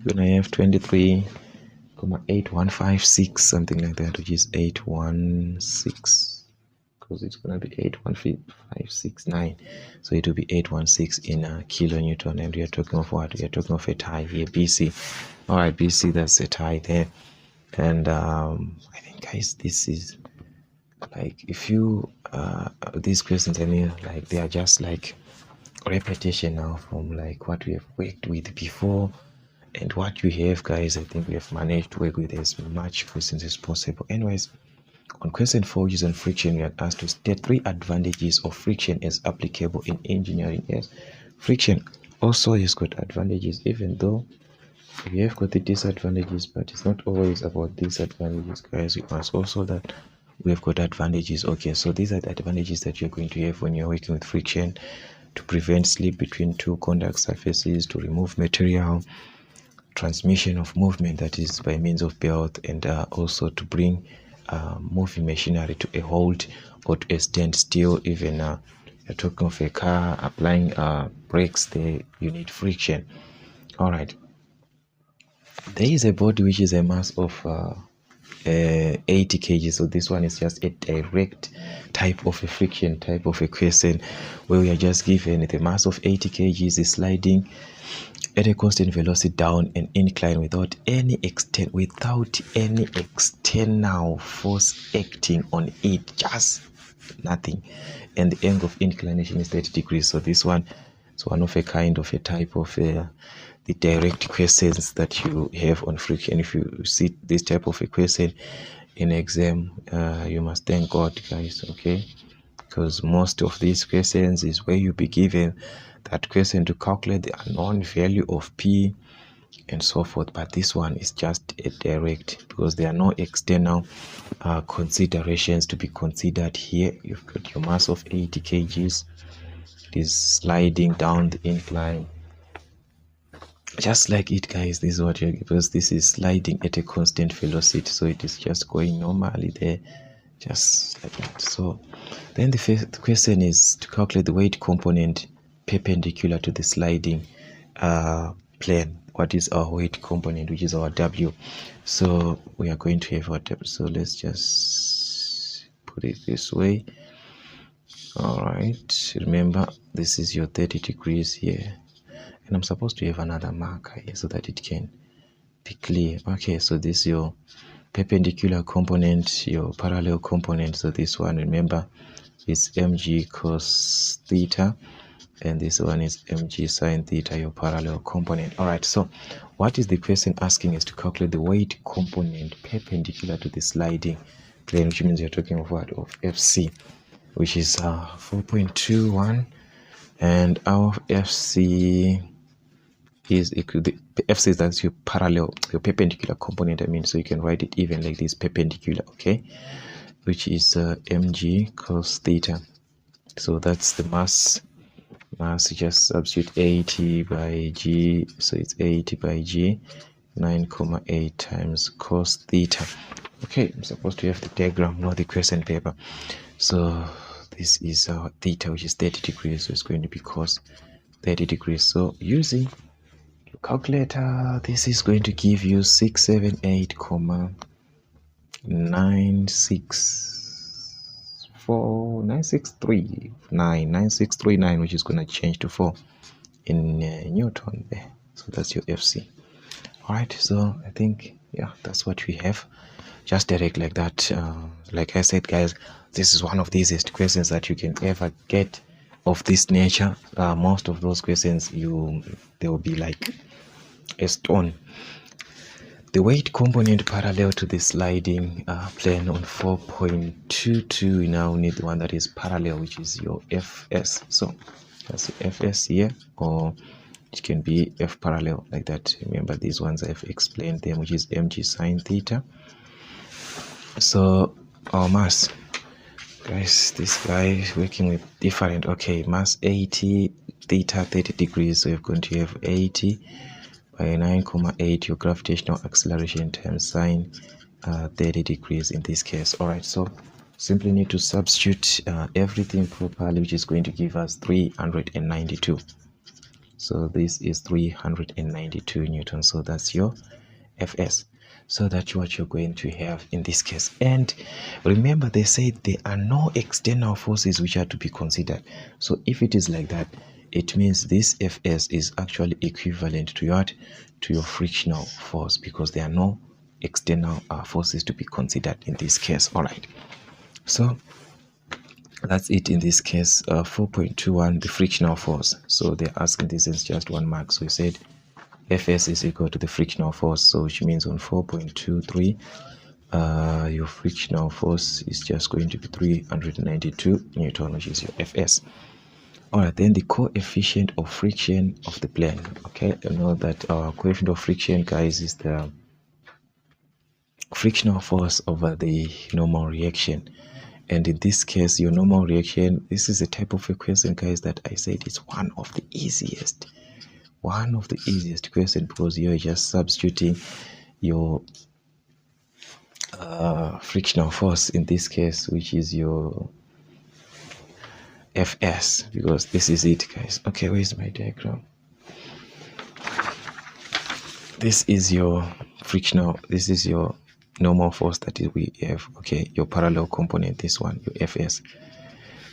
we're gonna have 23,8156, something like that, which is 816, because it's gonna be 81569. So it will be 816 in kilonewton, and we are talking of what? We are talking of a tie here, BC. All right, BC, that's a tie there. And I think, guys, this is like, if you these questions, I mean, like, they are just like repetition now from like what we have worked with before and what you have, guys. I think we have managed to work with as much questions as possible. Anyways, on question 4, which is on friction, we are asked to state 3 advantages of friction as applicable in engineering. Yes, friction also has got advantages, even though we have got the disadvantages, but it's not always about disadvantages, guys. We must also that we have got advantages. Okay, so these are the advantages that you're going to have when you're working with friction: to prevent slip between two contact surfaces, to remove material, transmission of movement, that is by means of belt, and also to bring moving machinery to a halt or to a standstill. Even you're talking of a car applying brakes, there you need friction. All right, there is a body which is a mass of 80 kg. So this one is just a direct type of a friction type of a question, where we are just given the mass of 80 kg is sliding at a constant velocity down an incline without any external force acting on it, just nothing, and the angle of inclination is 30 degrees. So this one is one of a kind of a type of the direct questions that you have on friction. If you see this type of a question in exam, you must thank God, guys, okay, because most of these questions is where you be given that question to calculate the unknown value of P and so forth. But this one is just a direct, because there are no external considerations to be considered here. You've got your mass of 80 kgs. It is sliding down the incline, just like it, guys. This is what you're, because this is sliding at a constant velocity, so it is just going normally there, just like that. So then the first question is to calculate the weight component perpendicular to the sliding plane. What is our weight component, which is our W? So we are going to have our W. So let's just put it this way. All right, remember this is your 30 degrees here, and I'm supposed to have another marker here so that it can be clear. Okay, so this is your perpendicular component, your parallel component. So this one, remember, is mg cos theta, and this one is mg sine theta, your parallel component. All right, so what is the question asking is to calculate the weight component perpendicular to the sliding plane, which means you're talking of what? Of FC, which is 4.21, and our FC is equal, the FC is that's your parallel, your perpendicular component, I mean, so you can write it even like this, perpendicular, okay, which is mg cos theta. So that's the mass. Just substitute 80 by g, so it's 80 by g, 9,8 times cos theta. Okay, I'm supposed to have the diagram, not the question paper. So this is our theta, which is 30 degrees, so it's going to be cos 30 degrees. So using your calculator, this is going to give you 678,963,9, which is going to change to 4 in Newton there. So that's your FC. All right, so I think, yeah, that's what we have. Just direct like that. Like I said, guys, this is one of the easiest questions that you can ever get of this nature. Most of those questions, they will be like a stone. The weight component parallel to the sliding plane on 4.22, we now need the one that is parallel, which is your FS. So that's the FS here, or it can be F parallel like that. Remember, these ones I've explained them, which is mg sine theta. So our mass, guys, this guy is working with different, okay, mass 80, theta 30 degrees, so you're going to have 80 by 9,8, your gravitational acceleration times sine 30 degrees in this case. All right, so simply need to substitute everything properly, which is going to give us 392. So this is 392 newtons, so that's your Fs. So that's what you're going to have in this case. And remember, they said there are no external forces which are to be considered. So if it is like that, it means this Fs is actually equivalent to what? To your frictional force, because there are no external forces to be considered in this case. All right, so that's it in this case. 4.21, the frictional force. So they're asking this is just 1 mark. So we said Fs is equal to the frictional force, so which means on 4.23 your frictional force is just going to be 392 newton, which is your Fs. All right, then the coefficient of friction of the plane. Okay, you know that our coefficient of friction, guys, is the frictional force over the normal reaction. And in this case, your normal reaction, this is a type of a question, guys, that I said is one of the easiest question, because you're just substituting your frictional force in this case, which is your Fs, because this is it, guys. Okay, where's my diagram? This is your frictional, this is your normal force that we have, okay, your parallel component, this one, your Fs,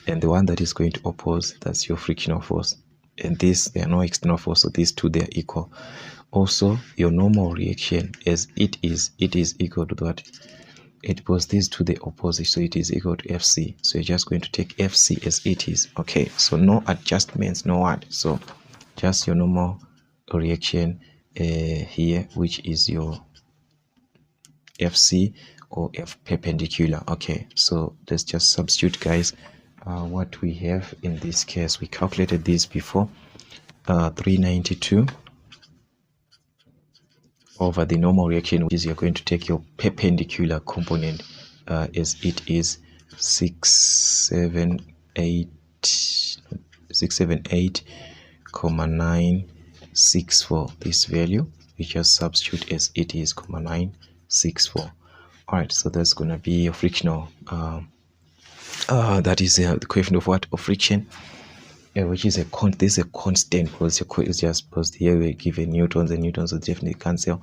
and the one that is going to oppose, that's your frictional force. And this, there are no external force, so these two, they are equal. Also, your normal reaction, as it is equal to what? It was these two, the opposite, so it is equal to Fc. So you're just going to take Fc as it is. Okay, so no adjustments, no what. So just your normal reaction here, which is your Fc or F perpendicular. Okay, so let's just substitute, guys. What we have in this case, we calculated this before, 392 over the normal reaction, which is you're going to take your perpendicular component as it is 678,964. This value we just substitute as it is, 964. All right, so that's gonna be your frictional that is the coefficient of what? Of friction, which is this is a constant, because it's just posed here we're given newtons, and newtons will definitely cancel,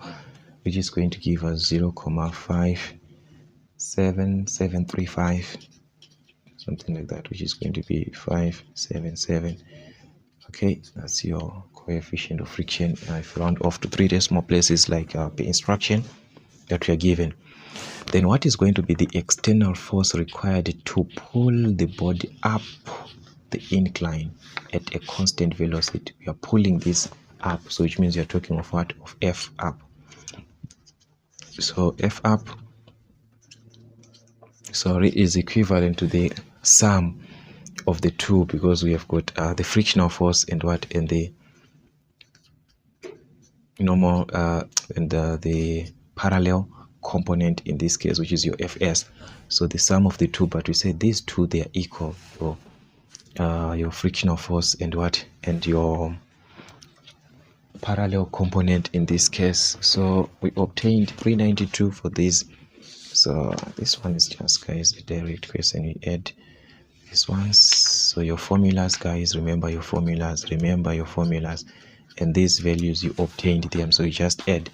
which is going to give us 0.57735, something like that, which is going to be 577. Okay, that's your coefficient of friction. If you round off to 3 decimal places like the instruction that we are given, then what is going to be the external force required to pull the body up the incline at a constant velocity? We are pulling this up, so which means you're talking of what? Of F up. So F up, sorry, is equivalent to the sum of the two, because we have got the frictional force and what, and the normal and the parallel component in this case, which is your Fs. So the sum of the two, but we say these two, they are equal. Your frictional force and what, and your parallel component in this case. So we obtained 392 for this. So this one is just, guys, a direct question. We add these ones. So your formulas, guys, remember your formulas, and these values you obtained them, so you just add,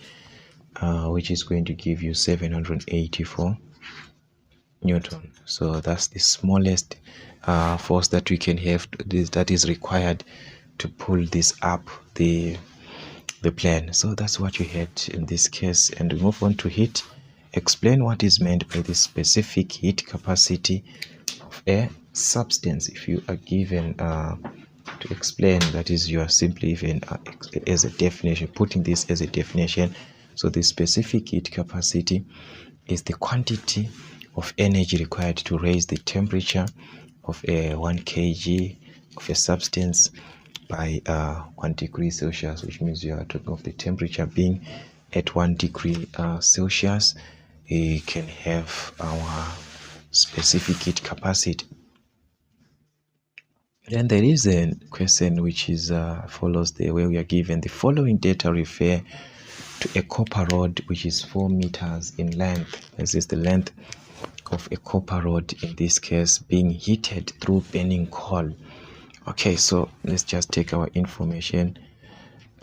which is going to give you 784 Newton. So that's the smallest force that we can have, that is required to pull this up the plane. So that's what you had in this case, and we move on to heat. Explain what is meant by the specific heat capacity of a substance. If you are given to explain, that is, you are simply even as a definition, putting this as a definition. So the specific heat capacity is the quantity of energy required to raise the temperature of a 1 kg of a substance by 1 degree Celsius, which means you are talking of the temperature being at 1 degree Celsius. We can have our specific heat capacity. Then there is a question which is follows the way we are given the following data refer to a copper rod which is 4 meters in length. This is the length of a copper rod in this case being heated through burning coal. Okay, so let's just take our information.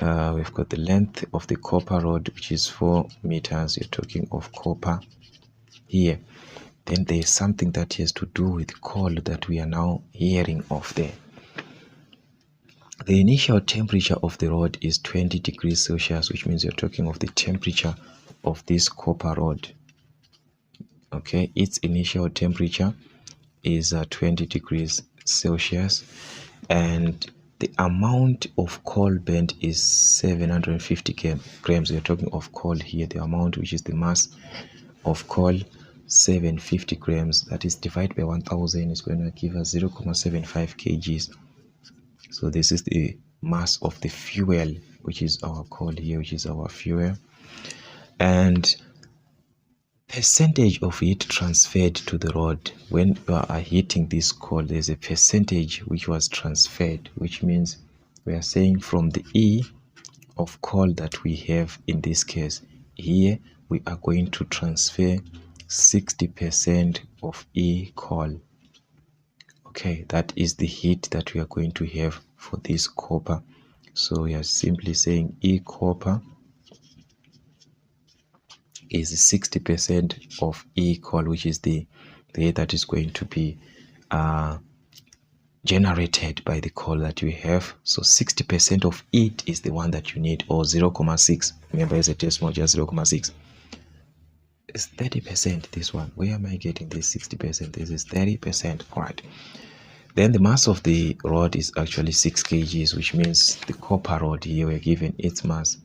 We've got the length of the copper rod, which is 4 meters. You're talking of copper here. Then there's something that has to do with coal that we are now hearing of there. The initial temperature of the rod is 20 degrees Celsius, which means you're talking of the temperature of this copper rod. Okay, its initial temperature is 20 degrees Celsius, and the amount of coal burnt is 750 grams. We're talking of coal here, the amount, which is the mass of coal, 750 grams. That is divided by 1000 is going to give us 0.75 kgs. So this is the mass of the fuel, which is our coal here, which is our fuel. And percentage of heat transferred to the rod. When you are heating this coal, there's a percentage which was transferred, which means we are saying from the E of coal that we have in this case here, we are going to transfer 60% of E coal. Okay, that is the heat that we are going to have for this copper. So we are simply saying E copper is 60% of E coal, which is the heat that is going to be generated by the coal that we have. So 60% of it is the one that you need, or 0.6. Remember, as a decimal, just 0.6. It's 30%, this one. Where am I getting this 60%? This is 30%. All right. Then the mass of the rod is actually 6 kgs, which means the copper rod here we're given its mass,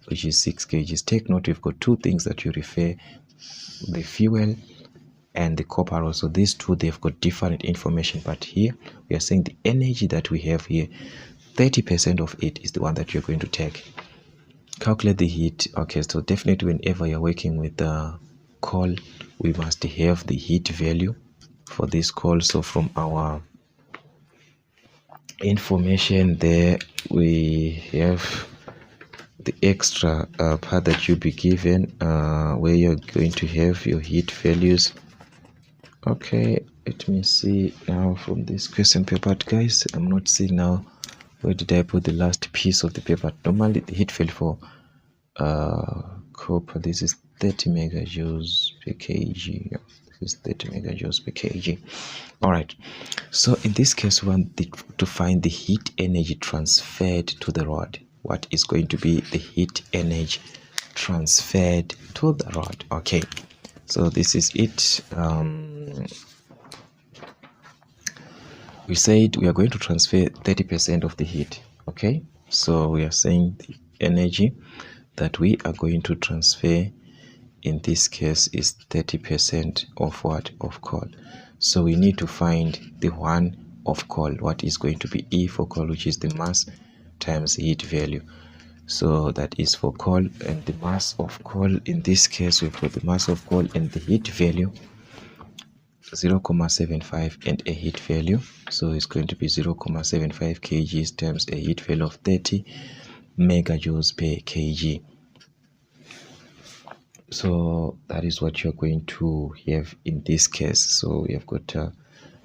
which is 6 kgs. Take note, we've got two things that you refer, the fuel and the copper rod. So these two, they've got different information, but here we are saying the energy that we have here, 30% of it is the one that you're going to take. Calculate the heat. Okay, so definitely whenever you're working with the coal, we must have the heat value for this coal. So from our information there, we have the extra part that you'll be given, where you're going to have your heat values. Okay, let me see now from this question paper, guys. I'm not seeing now where did I put the last piece of the paper. Normally the heat value for copper, this is 30 megajoules per kg. This is 30 megajoules per kg. All right, so in this case we want to find the heat energy transferred to the rod. What is going to be the heat energy transferred to the rod? Okay, so this is it. We said we are going to transfer 30% of the heat. Okay, so we are saying the energy that we are going to transfer in this case is 30% of what? Of coal. So we need to find the one of coal. What is going to be E for coal, which is the mass times heat value. So that is for coal, and the mass of coal in this case, we've got the mass of coal and the heat value 0.75 and a heat value. So it's going to be 0.75 kgs times a heat value of 30 megajoules per kg. So that is what you're going to have in this case. So we have got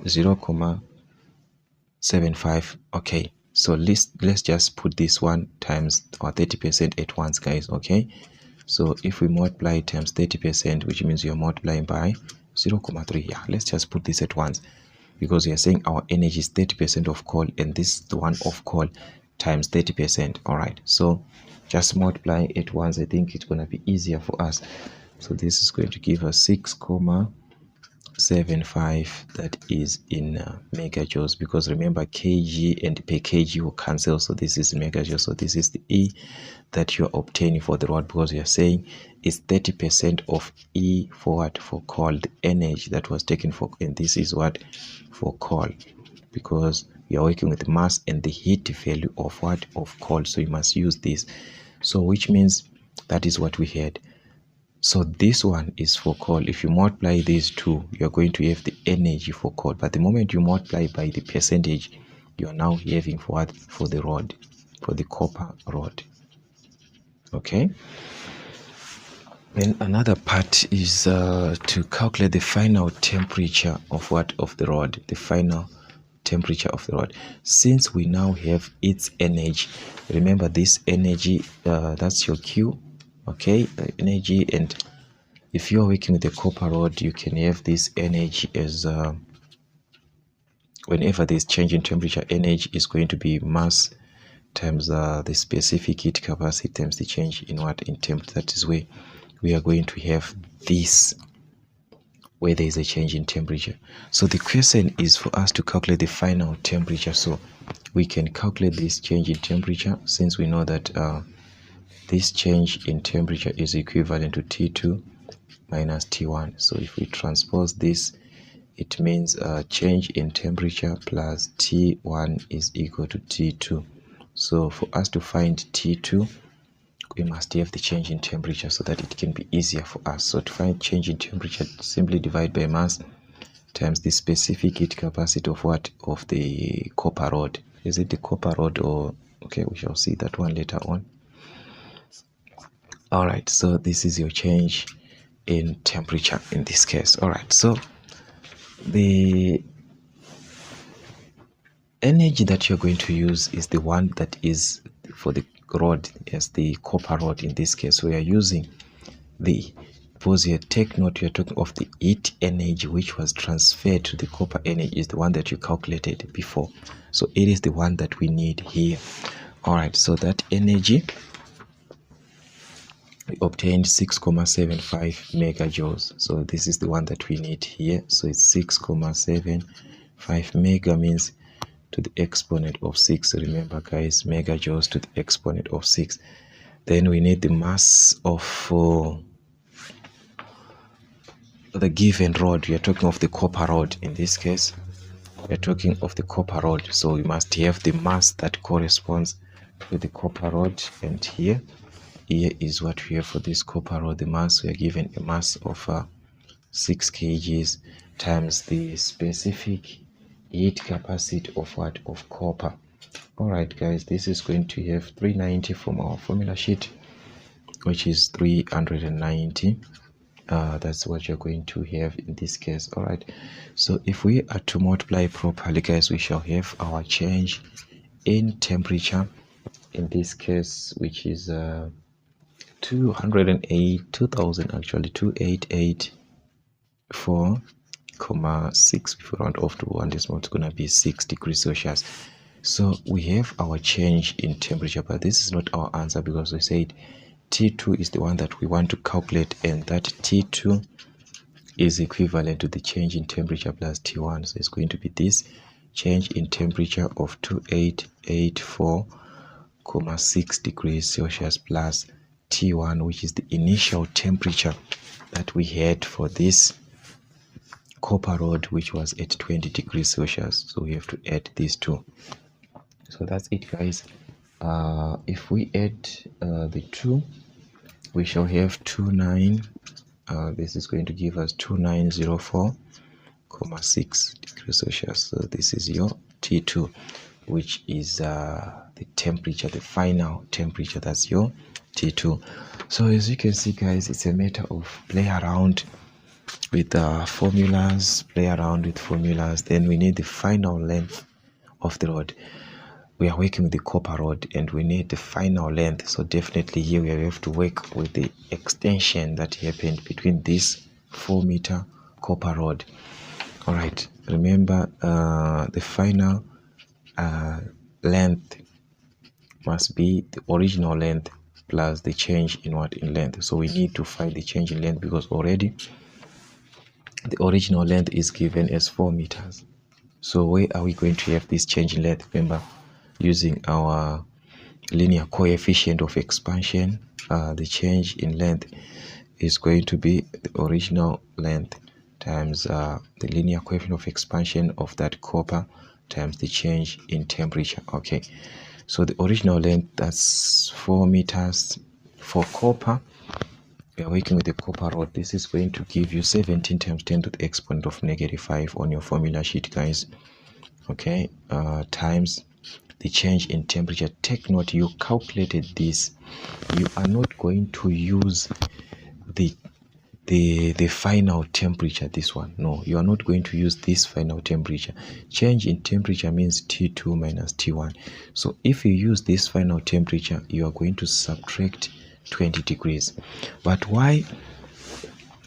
0.75. Okay, so let's just put this one times our 30% at once, guys. Okay, so if we multiply times 30%, which means you're multiplying by 0.3. Yeah, let's just put this at once, because we are saying our energy is 30% of coal, and this is the one of coal times 30%. All right, so just multiplying at once, I think it's going to be easier for us. So this is going to give us 6.75, that is in megajoules, because remember kg and per kg will cancel, so this is megajoules. So this is the E that you're obtaining for the rod, because we are saying it's 30% of E for what? For coal, the energy that was taken for, and this is what? For coal, because we are working with mass and the heat value of what? Of coal, so you must use this. So which means that is what we had. So this one is for coal. If you multiply these two, you're going to have the energy for coal. But the moment you multiply by the percentage, you're now having for what? For the rod, for the copper rod. Okay. Then another part is to calculate the final temperature of what? Of the rod, the final temperature of the rod. Since we now have its energy, remember this energy, that's your Q. Okay, energy. And if you're working with a copper rod, you can have this energy as whenever there's change in temperature, energy is going to be mass times the specific heat capacity times the change in what? In temp. That is where we are going to have this, where there is a change in temperature. So the question is for us to calculate the final temperature. So we can calculate this change in temperature, since we know that this change in temperature is equivalent to T2 minus T1. So if we transpose this, it means change in temperature plus T1 is equal to T2. So for us to find T2, we must have the change in temperature so that it can be easier for us. So to find change in temperature, simply divide by mass times the specific heat capacity of what? Of the copper rod. Is it the copper rod or? Okay, we shall see that one later on. All right, so this is your change in temperature in this case. All right, so the energy that you're going to use is the one that is for the rod, as the copper rod in this case. We are using the, because here, take note, you're talking of the heat energy which was transferred to the copper energy, is the one that you calculated before. So it is the one that we need here. All right, so that energy, we obtained 6.75 megajoules. So this is the one that we need here. So it's 6.75 mega means to the exponent of 6. Remember, guys, megajoules to the exponent of 6. Then we need the mass of the given rod. We are talking of the copper rod in this case. We are talking of the copper rod. So we must have the mass that corresponds to the copper rod. And here is what we have for this copper rod. The mass, we are given a mass of 6 kgs times the specific heat capacity of what? Of copper. All right, guys, this is going to have 390 from our formula sheet, which is 390. That's what you're going to have in this case. All right, so if we are to multiply properly, guys, we shall have our change in temperature in this case, which is 208,000 actually, 2884.6. if we round off to 1 decimal, it's going to be 6 degrees Celsius. So we have our change in temperature, but this is not our answer, because we said T2 is the one that we want to calculate, and that T2 is equivalent to the change in temperature plus T1. So it's going to be this change in temperature of 2884.6 degrees Celsius plus T1, which is the initial temperature that we had for this copper rod, which was at 20 degrees Celsius. So we have to add these two. So that's it, guys. If we add the 2, we shall have 29. This is going to give us 2904.6 degrees Celsius. So this is your T2, which is the temperature, the final temperature. That's your T2. So as you can see, guys, it's a matter of play around with formulas, then we need the final length of the rod. We are working with the copper rod and we need the final length, so definitely here we have to work with the extension that happened between this 4-meter copper rod. All right, remember the final length must be the original length plus the change in length. So we need to find the change in length because already the original length is given as 4 meters. So where are we going to have this change in length? Remember, using our linear coefficient of expansion, the change in length is going to be the original length times the linear coefficient of expansion of that copper times the change in temperature. Okay, so the original length, that's 4 meters for copper. We are working with the copper rod. This is going to give you 17 times 10 to the exponent of -5 on your formula sheet, guys. Okay, times the change in temperature. Take note, you calculated this. You are not going to use the final temperature, this one. No, you are not going to use this final temperature. Change in temperature means T2 minus T1. So if you use this final temperature, you are going to subtract 20 degrees. But why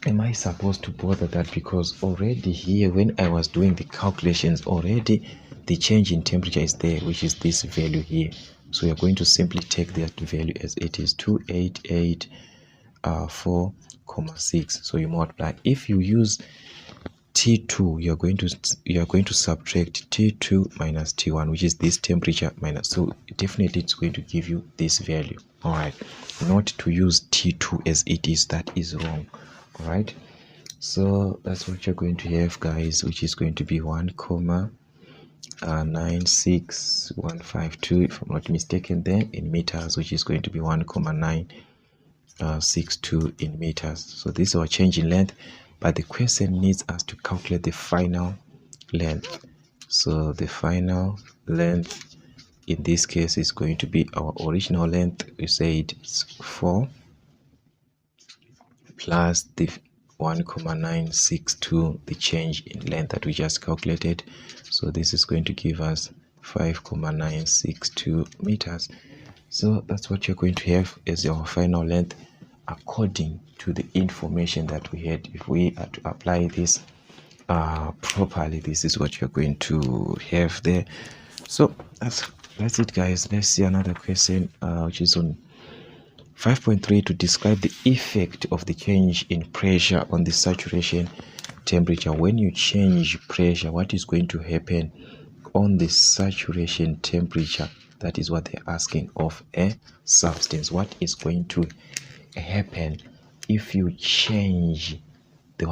am I supposed to bother that? Because already here, when I was doing the calculations, already the change in temperature is there, which is this value here. So you're going to simply take that value as it is, 288.4,6. So you multiply. If you use T2, you're going to subtract T2 minus T1, which is this temperature minus. So definitely it's going to give you this value. All right, not to use T2 as it is, that is wrong. All right, so that's what you're going to have, guys, which is going to be 1,96152, if I'm not mistaken, then in meters, which is going to be 1,962 in meters. So this is our change in length, but the question needs us to calculate the final length. So the final length in this case is going to be our original length. We said it's 4 plus the 1,962, the change in length that we just calculated. So this is going to give us 5,962 meters. So that's what you're going to have as your final length according to the information that we had. If we are to apply this properly, this is what you're going to have there. So that's it, guys. Let's see another question, which is on 5.3, to describe the effect of the change in pressure on the saturation temperature. When you change pressure, what is going to happen on the saturation temperature? That is what they're asking of a substance. What is going to happen if you change the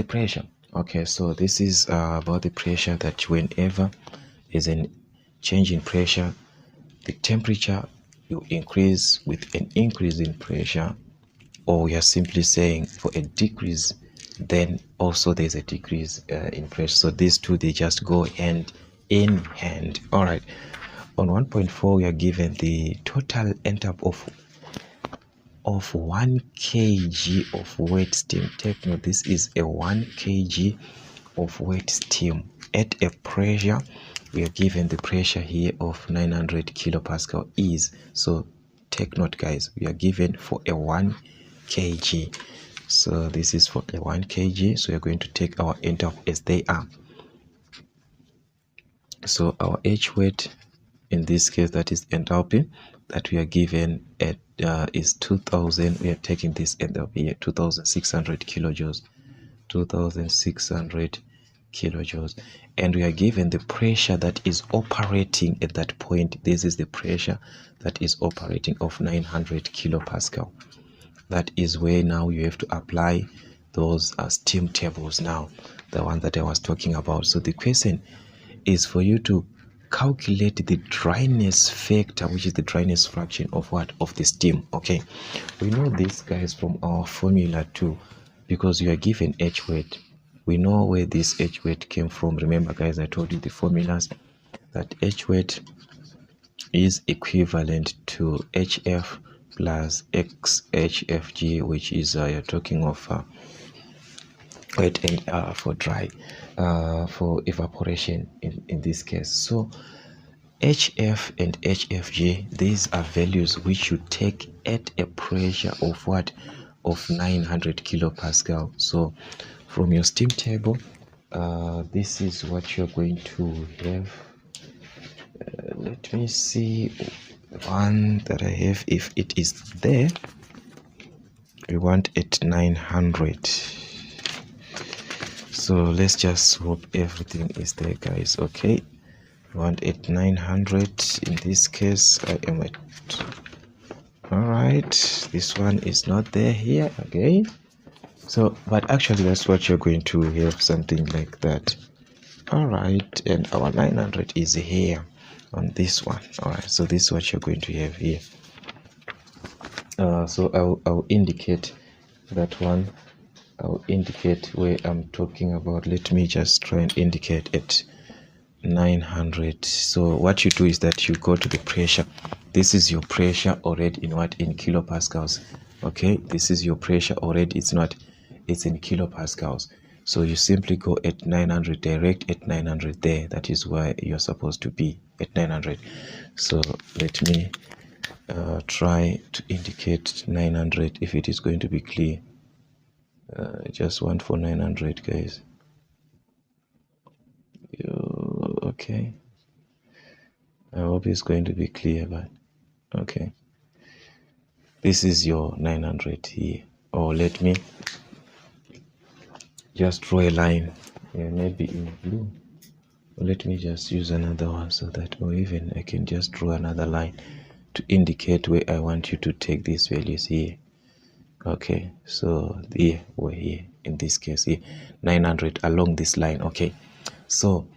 pressure? Okay, so this is about the pressure, that whenever there's a change in pressure, the temperature will increase with an increase in pressure, or we are simply saying for a decrease, then also there's a decrease in pressure. So these two, they just go hand in hand. All right, on 1.4 we are given the total enthalpy of 1 kg of wet steam. Take note, this is a 1 kg of wet steam at a pressure. We are given the pressure here of 900 kilopascal is. So take note, guys, we are given for a 1 kg. So this is for a 1 kg. So we are going to take our enthalpy as they are. So our H weight, in this case, that is enthalpy that we are given at is 2000. We are taking this enthalpy here, 2600 kilojoules. 2600 kilojoules, and we are given the pressure that is operating at that point. This is the pressure that is operating of 900 kilopascal. That is where now you have to apply those steam tables, now the one that I was talking about. So the question is for you to calculate the dryness factor, which is the dryness fraction of what? Of the steam. Okay, we know this, guys, from our formula too, because you are given H weight. We know where this H weight came from. Remember, guys, I told you the formulas, that H weight is equivalent to HF plus XHFG, which is you're talking of wet and for dry, for evaporation in this case. So HF and HFG, these are values which you take at a pressure of what? Of 900 kilopascal. So from your steam table, this is what you're going to have. Let me see one that I have. If it is there, we want it 900. So let's just hope everything is there, guys. Okay, we want it 900. In this case, I am at, all right, this one is not there here again. So but actually that's what you're going to have, something like that. All right, and our 900 is here on this one. All right, so this is what you're going to have here. So I'll indicate that one. I'll indicate where I'm talking about. Let me just try and indicate at 900. So what you do is that you go to the pressure. This is your pressure already in what? In kilopascals. Okay, this is your pressure already. It's not, it's in kilopascals. So you simply go at 900, direct at 900 there. That is where you're supposed to be, at 900. So let me try to indicate 900 if it is going to be clear. Just want for 900, guys. Okay, I hope it's going to be clear, but okay, this is your 900 here. Or let me just draw a line, maybe in blue, or let me just use another one, so that, or even I can just draw another line to indicate where I want you to take these values here. Okay, so here, we're here in this case here, 900 along this line. Okay, so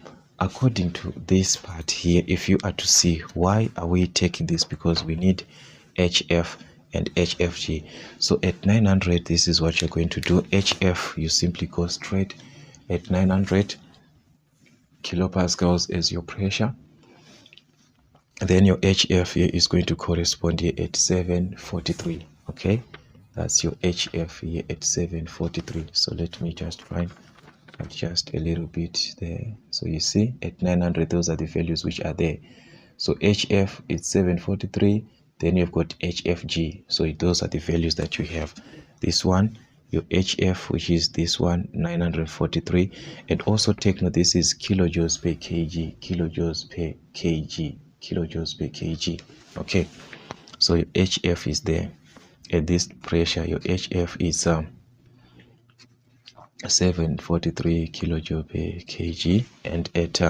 according to this part here, if you are to see why are we taking this, because we need HF and HFG. So at 900, this is what you're going to do. HF, you simply go straight at 900 kilopascals as your pressure. Then your HF here is going to correspond here at 743. Okay, that's your HF here at 743. So let me just try and adjust a little bit there. So you see at 900, those are the values which are there. So HF is 743. Then you've got HFG. So those are the values that you have. This one, your HF, which is this one, 943. And also take note, this is kilojoules per kg, kilojoules per kg, kilojoules per kg. Okay, so your HF is there. At this pressure, your HF is 743 kilojoule per kg, and at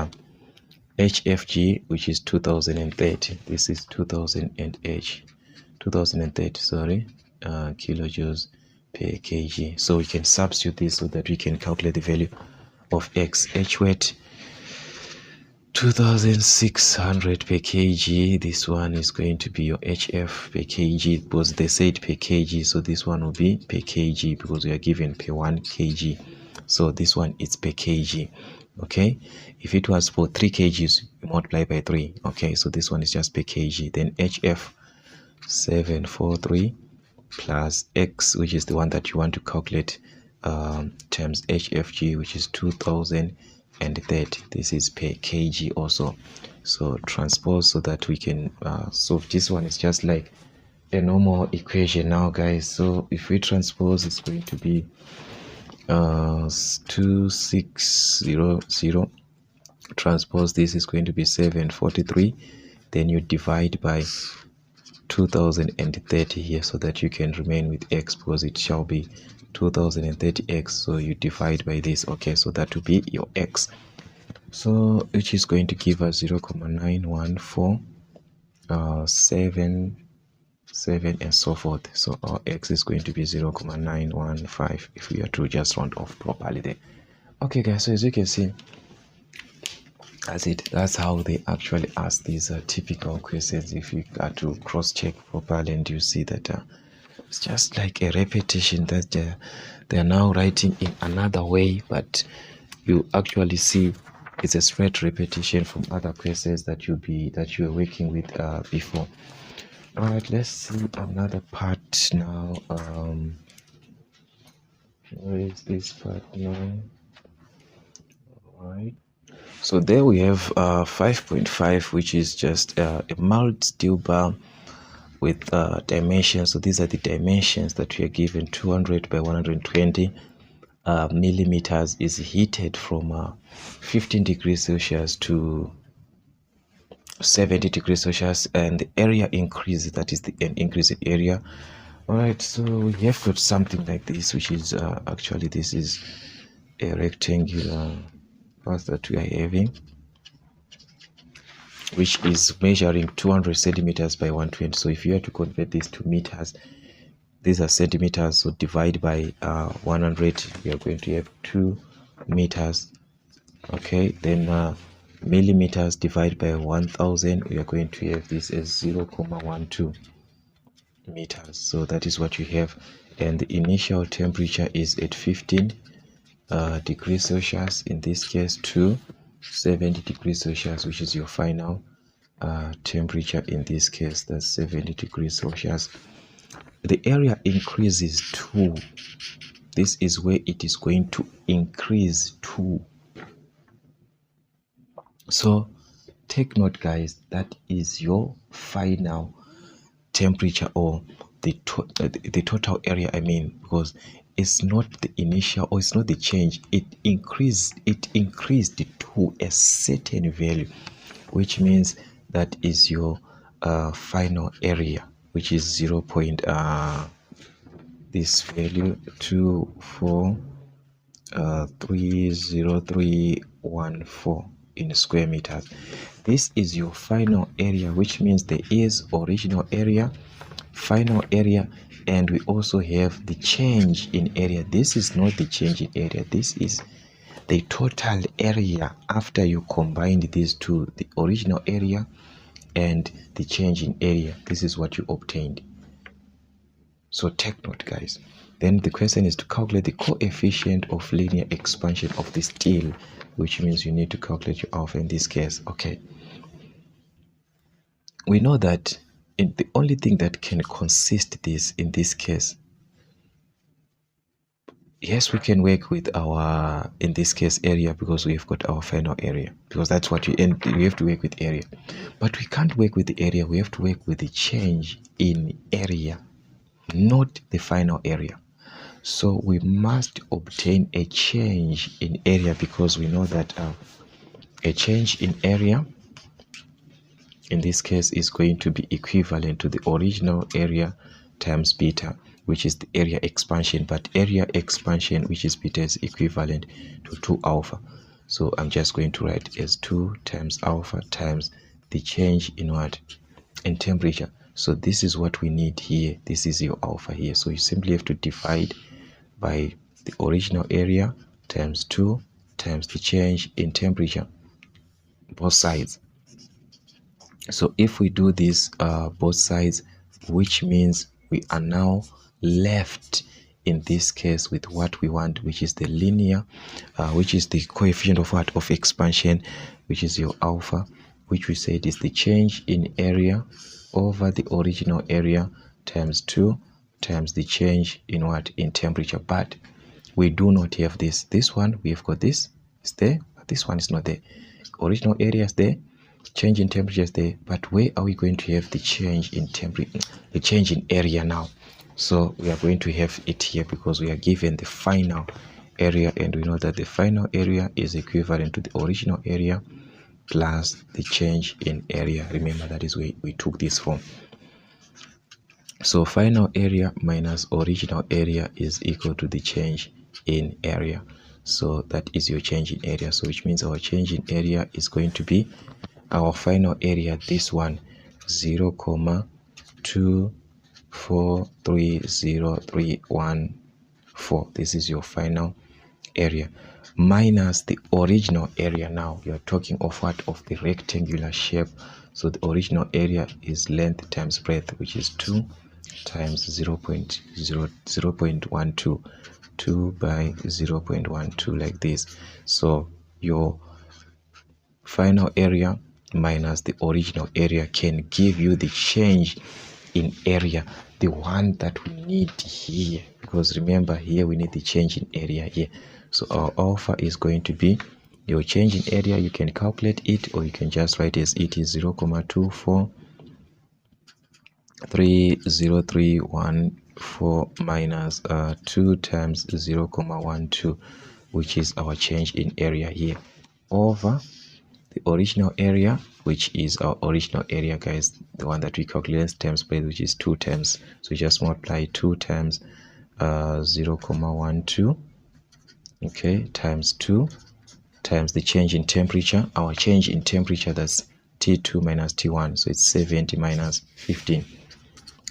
HFG, which is 2030, this is 2030, sorry, kilojoules per kg. So we can substitute this so that we can calculate the value of X. H weight 2600 per kg. This one is going to be your HF per kg, because they said per kg, so this one will be per kg because we are given per 1 kg. So this one is per kg. Okay, if it was for 3 kgs, you multiply by 3. Okay, so this one is just per kg. Then HF 743 plus X, which is the one that you want to calculate, times HFG, which is 2030. This is per kg also. So transpose so that we can solve. This one is just like a normal equation now, guys. So if we transpose, it's going to be 2600. Transpose this is going to be 743. Then you divide by 2030 here, so that you can remain with X, because it shall be 2030x. So you divide by this. Okay, so that will be your X, so which is going to give us 0.91477 and so forth. So our X is going to be 0.915 if we are to just round off properly there. Okay, guys, so as you can see, That's it. That's how they actually ask these typical questions. If you got to cross-check properly, and you see that it's just like a repetition that they're now writing in another way, but you actually see it's a straight repetition from other questions that you were working with before. All right, let's see another part now. Where is this part now? All right. So there we have 5.5, which is just a mild steel bar with dimensions. So these are the dimensions that we are given. 200 by 120 millimeters is heated from 15 degrees Celsius to 70 degrees Celsius, and the area increases. That is an increase in area. All right, so we have got something like this, which is actually this is a rectangular part that we are having, which is measuring 200 centimeters by 120. So if you have to convert this to meters, these are centimeters, so divide by 100, we are going to have 2 meters. Okay, then millimeters divided by 1000, we are going to have this as 0.12 meters. So that is what you have, and the initial temperature is at 15 degrees Celsius, in this case to 70 degrees Celsius, which is your final temperature. In this case, that's 70 degrees Celsius. The area increases to, this is where it is going to increase to. So take note, guys, that is your final temperature, or the total area, I mean, because it's not the initial, or it's not the change, it increased to a certain value, which means that is your final area, which is 0. This value 24,30314 in square meters. This is your final area, which means there is original area, final area, and we also have the change in area. This is not the change in area, this is the total area after you combined these two, the original area and the change in area. This is what you obtained. So take note, guys. Then the question is to calculate the coefficient of linear expansion of the steel, which means you need to calculate your alpha in this case. Okay, we know that the only thing that can consist this in this case, yes, we can work with our, in this case, area, because we've got our final area, because that's what we have to work with area. But we can't work with the area, we have to work with the change in area, not the final area. So we must obtain a change in area, because we know that a change in area in this case is going to be equivalent to the original area times beta, which is the area expansion. But area expansion, which is beta, is equivalent to 2 alpha. So I'm just going to write as 2 times alpha times the change in what? In temperature. So this is what we need here. This is your alpha here. So you simply have to divide by the original area times 2 times the change in temperature, both sides. So if we do this both sides, which means we are now left in this case with what we want, which is the linear, which is the coefficient of what? Of expansion, which is your alpha, which we said is the change in area over the original area times 2 times the change in what? In temperature. But we do not have this. This one, we've got this, it's there, but this one is not there. Original area is there, change in temperature is there, but where are we going to have the change in temperature, the change in area now? So we are going to have it here, because we are given the final area, and we know that the final area is equivalent to the original area plus the change in area. Remember, that is where we took this from. So final area minus original area is equal to the change in area. So that is your change in area. So which means our change in area is going to be our final area, this one, 0.24303114. This is your final area minus the original area. Now you're talking of what? Of the rectangular shape. So the original area is length times breadth, which is 2 times 0.12, 2 by 0.12, like this. So your final area minus the original area can give you the change in area, the one that we need here, because remember here we need the change in area here. So our alpha is going to be your change in area. You can calculate it, or you can just write as it is 0.2430314 minus 2 times 0.12, which is our change in area here, over the original area, which is our original area, guys, the one that we calculate times breadth, which is 2 times. So just multiply 2 times 0.12, okay, times 2 times the change in temperature. Our change in temperature, that's T2 minus T1, so it's 70 minus 15,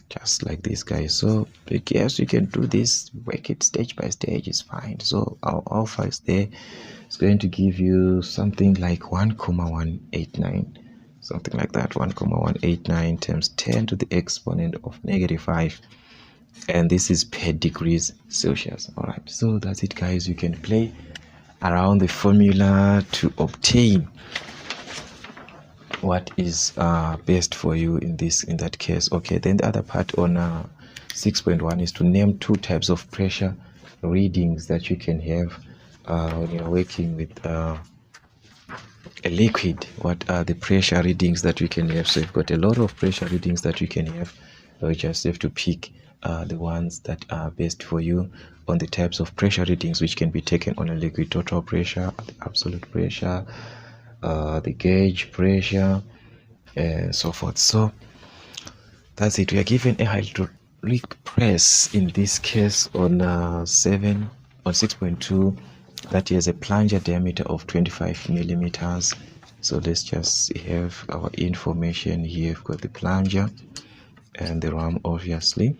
just like this, guys. So I guess you can do this, work it stage by stage, is fine. So our alpha is there. It's going to give you something like 1,189, something like that, 1,189 times 10 to the exponent of -5, and this is per degrees Celsius. All right, so that's it, guys. You can play around the formula to obtain what is best for you in that case. Okay, then the other part on 6.1 is to name 2 types of pressure readings that you can have when you're working with a liquid. What are the pressure readings that we can have? So you've got a lot of pressure readings that you can have. You just have to pick the ones that are best for you on the types of pressure readings which can be taken on a liquid: total pressure, the absolute pressure, the gauge pressure, and so forth. So that's it. We are given a hydraulic press in this case on 6.2 that has a plunger diameter of 25 millimeters. So let's just have our information here. We've got the plunger and the ram, obviously.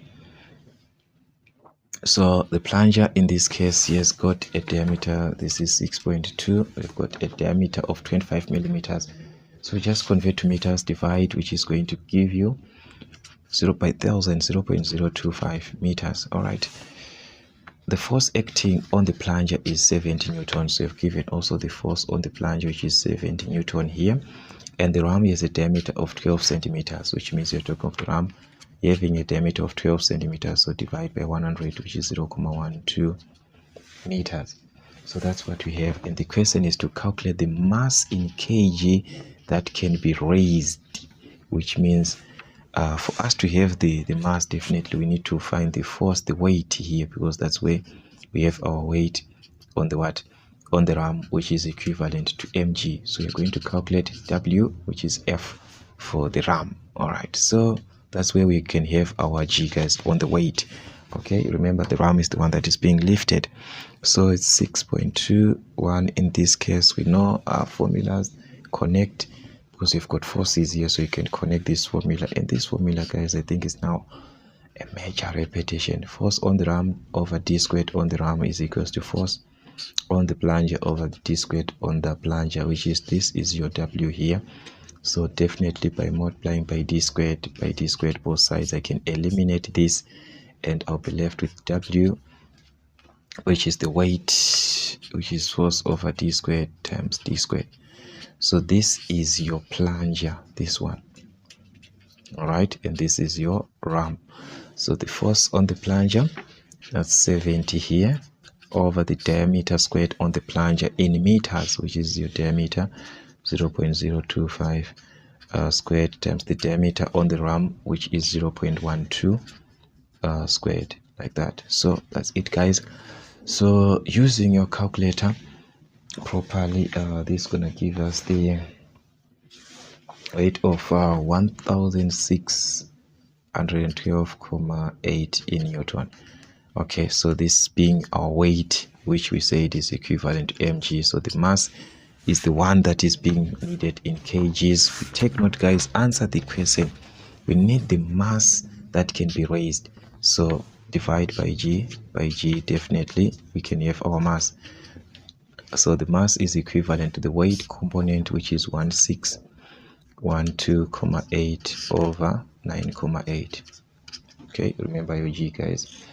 So the plunger in this case has got a diameter, this is 6.2, we've got a diameter of 25 millimeters. So just convert to meters, divide, which is going to give you 0.025 meters. All right. The force acting on the plunger is 70 newtons. So we've given also the force on the plunger, which is 70 newton here. And the ram has a diameter of 12 centimeters, which means you're talking of the ram having a diameter of 12 centimeters. So divide by 100, which is 0.12 meters. So that's what we have. And the question is to calculate the mass in kg that can be raised, which means for us to have the mass, definitely we need to find the force, the weight here, because that's where we have our weight on the what? On the ram, which is equivalent to mg. So you're going to calculate W, which is F for the ram. All right, so that's where we can have our G, guys, on the weight. Okay, remember the ram is the one that is being lifted. So it's 6.21 in this case. We know our formulas connect, because you've got forces here, so you can connect this formula. And this formula, guys, I think is now a major repetition. Force on the ram over d squared on the ram is equals to force on the plunger over d squared on the plunger, which is, this is your W here. So definitely by multiplying by d squared both sides, I can eliminate this and I'll be left with W, which is the weight, which is force over d squared times d squared. So this is your plunger, this one. All right, and this is your ram. So the force on the plunger, that's 70 here, over the diameter squared on the plunger in meters, which is your diameter, 0.025 squared times the diameter on the ram, which is 0.12 squared, like that. So that's it, guys. So using your calculator properly, this is gonna give us the weight of 1612.8 in Newton. Okay, so this being our weight, which we said is equivalent to mg. So the mass is the one that is being needed in kgs. Take note, guys, answer the question. We need the mass that can be raised. So divide by g, definitely we can have our mass. So the mass is equivalent to the weight component, which is 1612,8 over 9,8. Okay, remember your G, guys.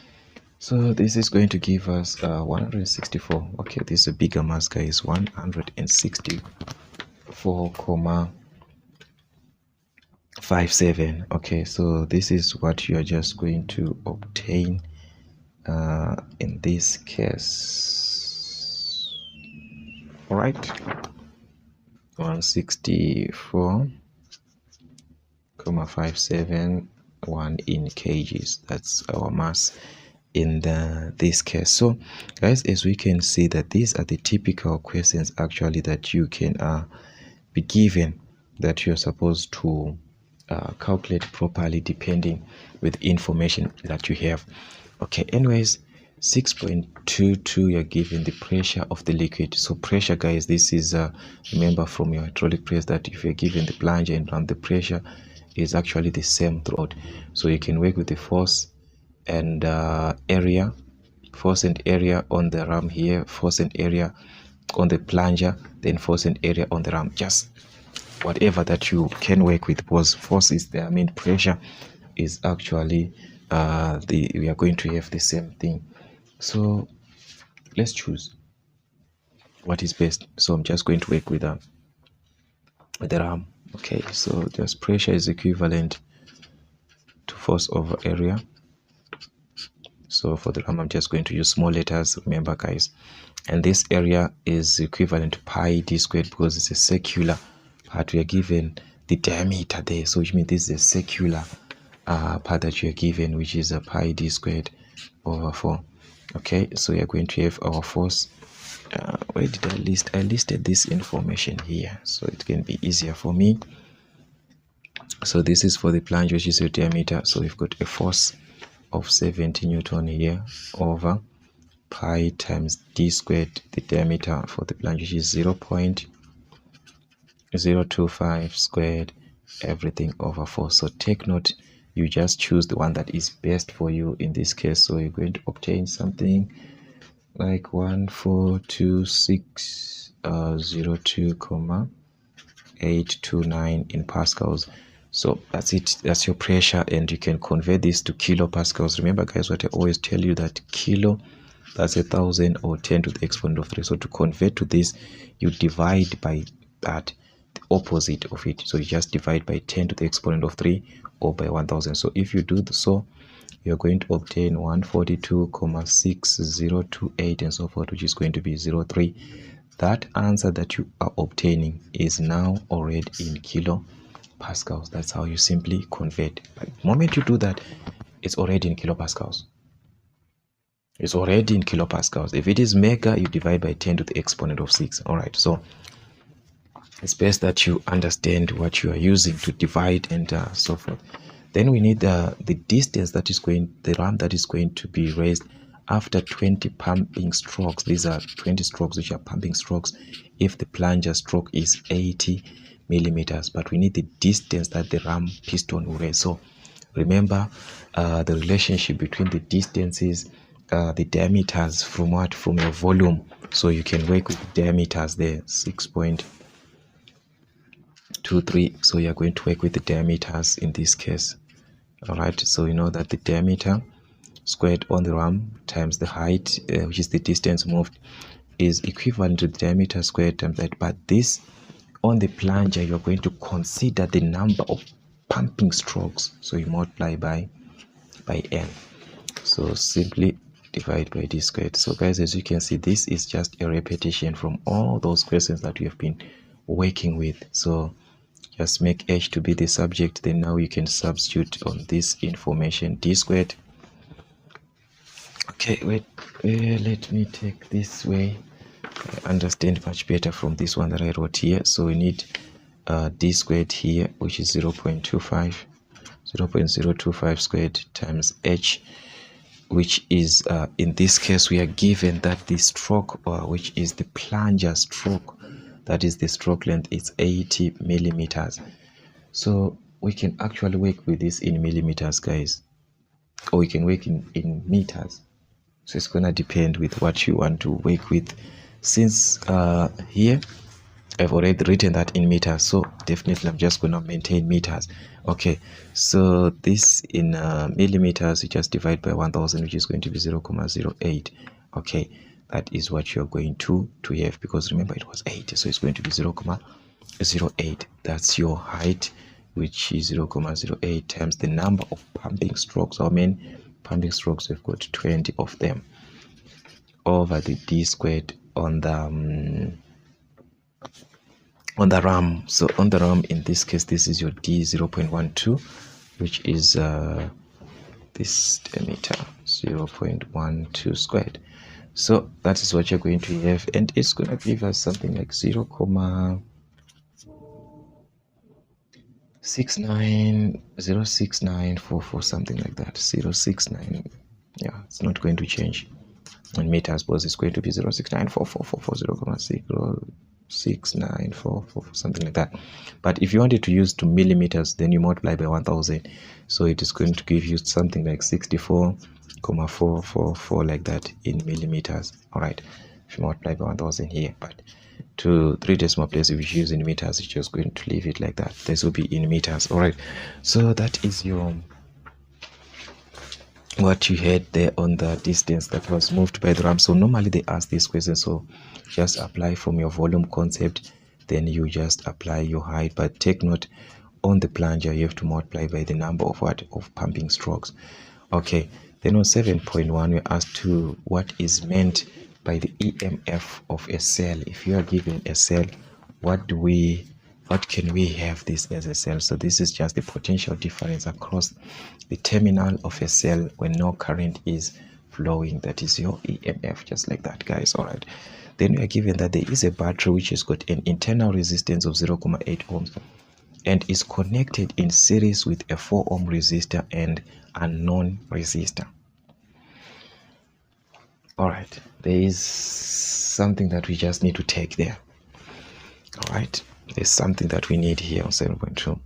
So this is going to give us 164. Okay, this is a bigger mass, guys. 164.57. Okay, so this is what you are just going to obtain in this case. All right, 164.57, 1 in kgs. That's our mass in this case. So guys, as we can see that these are the typical questions actually that you can be given, that you're supposed to calculate properly depending with information that you have. Okay, anyways, 6.22, you're given the pressure of the liquid. So pressure, guys, this is remember from your hydraulic press that if you're given the plunger and drum, the pressure is actually the same throughout. So you can work with the force and area, force and area on the ram here, force and area on the plunger, then force and area on the ram. Just whatever that you can work with, because force is there, I mean pressure is actually we are going to have the same thing. So let's choose what is best. So I'm just going to work with the ram. Okay, so just pressure is equivalent to force over area. So for the ram, I'm just going to use small letters, remember, guys. And this area is equivalent to pi d squared because it's a circular part. We are given the diameter there, so which means this is a circular part that you are given, which is a pi d squared over 4. Okay, so we are going to have our force. Where did I list? I listed this information here, so it can be easier for me. So this is for the plunge, which is your diameter. So we've got a force of 70 Newton here over pi times d squared, the diameter for the plunge, which is 0.025 squared, everything over 4. So take note, you just choose the one that is best for you in this case. So you're going to obtain something like 142602,829 in pascals. So that's it, that's your pressure, and you can convert this to kilopascals. Remember, guys, what I always tell you, that kilo, that's 1,000 or 10 to the exponent of 3. So to convert to this, you divide by that, the opposite of it. So you just divide by 10 to the exponent of 3 or by 1,000. So if you do so, you're going to obtain 142,6028 and so forth, which is going to be 03. That answer that you are obtaining is now already in kilopascals. That's how you simply convert. But the moment you do that, it's already in kilopascals. It's already in kilopascals. If it is mega, you divide by 10 to the exponent of 6. All right, so it's best that you understand what you are using to divide and so forth. Then we need the distance that is going, the ram that is going to be raised after 20 pumping strokes. These are 20 strokes, which are pumping strokes, if the plunger stroke is 80 millimeters. But we need the distance that the ram piston will raise. So remember the relationship between the distances, the diameters from what? From your volume. So you can work with diameters there, 6.23. So you're going to work with the diameters in this case. All right, so you know that the diameter squared on the ram times the height, which is the distance moved, is equivalent to the diameter squared times that. But this on the plunger, you're going to consider the number of pumping strokes, so you multiply by n. So simply divide by d squared. So guys, as you can see, this is just a repetition from all those questions that we have been working with. So just make h to be the subject, then now you can substitute on this information, d squared. Okay, wait, let me take this way. I understand much better from this one that I wrote here. So we need d squared here, which is 0.025 squared times h, which is in this case we are given that the stroke, which is the plunger stroke, that is the stroke length, is 80 millimeters. So we can actually work with this in millimeters, guys, or we can work in meters. So it's gonna depend with what you want to work with since here I've already written that in meters, so definitely I'm just going to maintain meters. Okay, so this in millimeters, you just divide by 1000, which is going to be 0.08. Okay, that is what you're going to have, because remember it was 8, so it's going to be 0.08. That's your height, which is 0.08 times the number of pumping strokes. How many pumping strokes? We've got 20 of them, over the d squared on the ram. So on the ram, in this case, this is your d 0.12, which is this diameter 0.12 squared. So that is what you're going to have, and it's going to give us something like 0.6944, something like that. 0.69. Yeah, it's not going to change. In meters, suppose it's going to be 0.694440.6944, something like that. But if you wanted to use to millimeters, then you multiply by 1000, so it is going to give you something like 64.444, like that, in millimeters. All right, if you multiply by 1000 here, but to 3 decimal places, if you use in meters, it's just going to leave it like that. This will be in meters. All right, so that is your what you had there on the distance that was moved by the ram. So normally they ask this question, so just apply from your volume concept, then you just apply your height. But take note, on the plunger you have to multiply by the number of pumping strokes. Okay, then on 7.1 we're asked to what is meant by the EMF of a cell. If you are given a cell, what can we have this as a cell? So this is just the potential difference across the terminal of a cell when no current is flowing. That is your EMF, just like that, guys. All right, then we are given that there is a battery which has got an internal resistance of 0.8 ohms and is connected in series with a 4 ohm resistor and a non-resistor. All right, there is something that we just need to take there. All right, there's something that we need here on 7.2.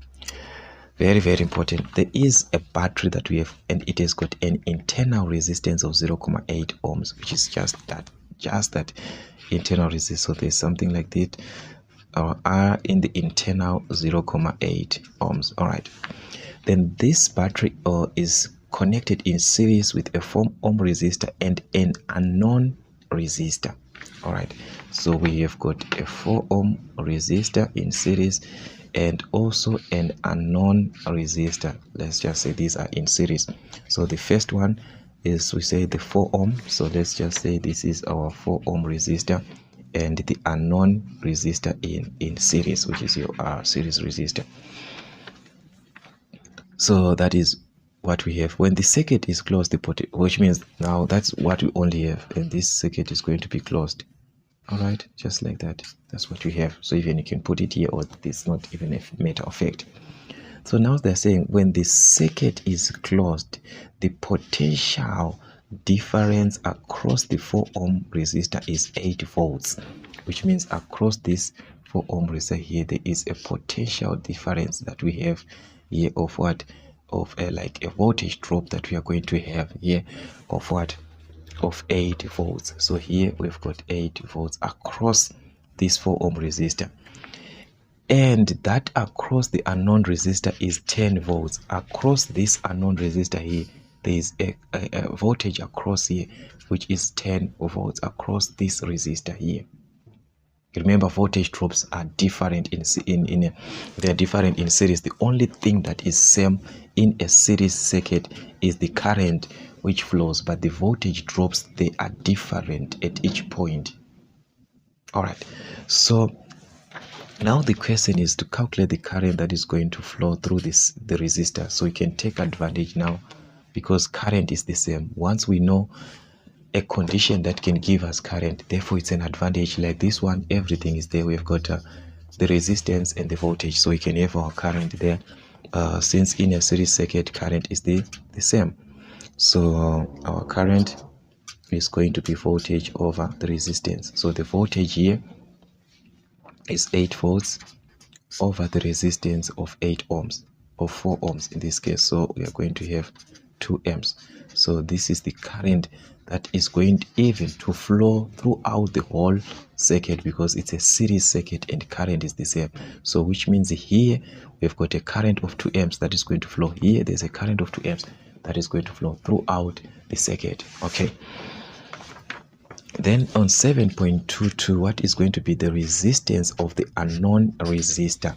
Very, very important. There is a battery that we have, and it has got an internal resistance of 0.8 ohms, which is just that internal resistance. So there's something like that R in the internal 0.8 ohms. All right, then this battery is connected in series with a 4 ohm resistor and an unknown resistor. All right, so we have got a 4 ohm resistor in series and also an unknown resistor. Let's just say these are in series. So the first one is, we say, the 4 ohm. So let's just say this is our 4 ohm resistor and the unknown resistor in series, which is your series resistor. So that is what we have. When the circuit is closed, which means now that's what we only have, and this circuit is going to be closed. All right, just like that. That's what we have. So even you can put it here, or it's not even a matter of fact. So now they're saying when the circuit is closed, the potential difference across the 4 ohm resistor is 8 volts, which means across this 4 ohm resistor here, there is a potential difference that we have here of what? Of like a voltage drop that we are going to have here of what? Of 8 volts. So here we've got 8 volts across this 4 ohm resistor, and that across the unknown resistor is 10 volts. Across this unknown resistor here, there is a voltage across here which is 10 volts across this resistor here. Remember, voltage drops are different they are different in series. The only thing that is same in a series circuit is the current which flows, but the voltage drops, they are different at each point. All right, so now the question is to calculate the current that is going to flow through the resistor. So we can take advantage now, because current is the same. Once we know a condition that can give us current, therefore it's an advantage. Like this one, everything is there. We've got the resistance and the voltage, so we can have our current there. Since in a series circuit, current is the same, so our current is going to be voltage over the resistance. So the voltage here is 8 volts over the resistance of 8 ohms, or 4 ohms in this case. So we are going to have 2 amps. So this is the current that is going even to flow throughout the whole circuit, because it's a series circuit and current is the same. So which means here we've got a current of 2 amps that is going to flow here. There's a current of 2 amps that is going to flow throughout the circuit. Okay, then on 7.22, what is going to be the resistance of the unknown resistor?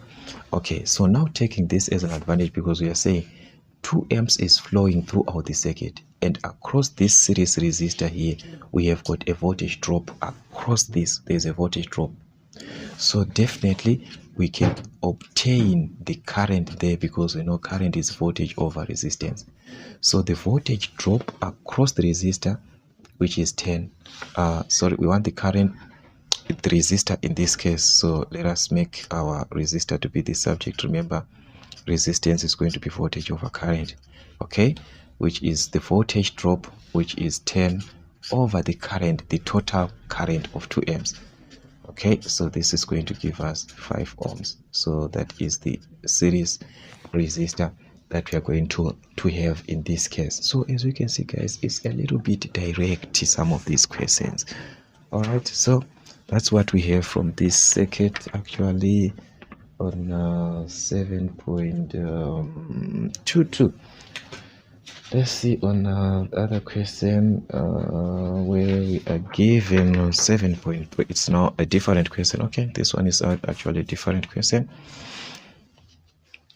Okay, so now taking this as an advantage, because we are saying 2 amps is flowing throughout the circuit, and across this series resistor here we have got a voltage drop. Across this there's a voltage drop, so definitely we can obtain the current there, because we know current is voltage over resistance. So the voltage drop across the resistor, which is 10, we want the current, the resistor in this case, so let us make our resistor to be the subject. Remember, resistance is going to be voltage over current, okay, which is the voltage drop, which is 10 over the current, the total current of 2 amps. Okay, so this is going to give us 5 ohms. So that is the series resistor that we are going to have in this case. So as you can see, guys, it's a little bit direct, some of these questions. All right, so that's what we have from this circuit actually on 7.22. Let's see on the other question where we are given on 7.3. It's now a different question. Okay, this one is actually a different question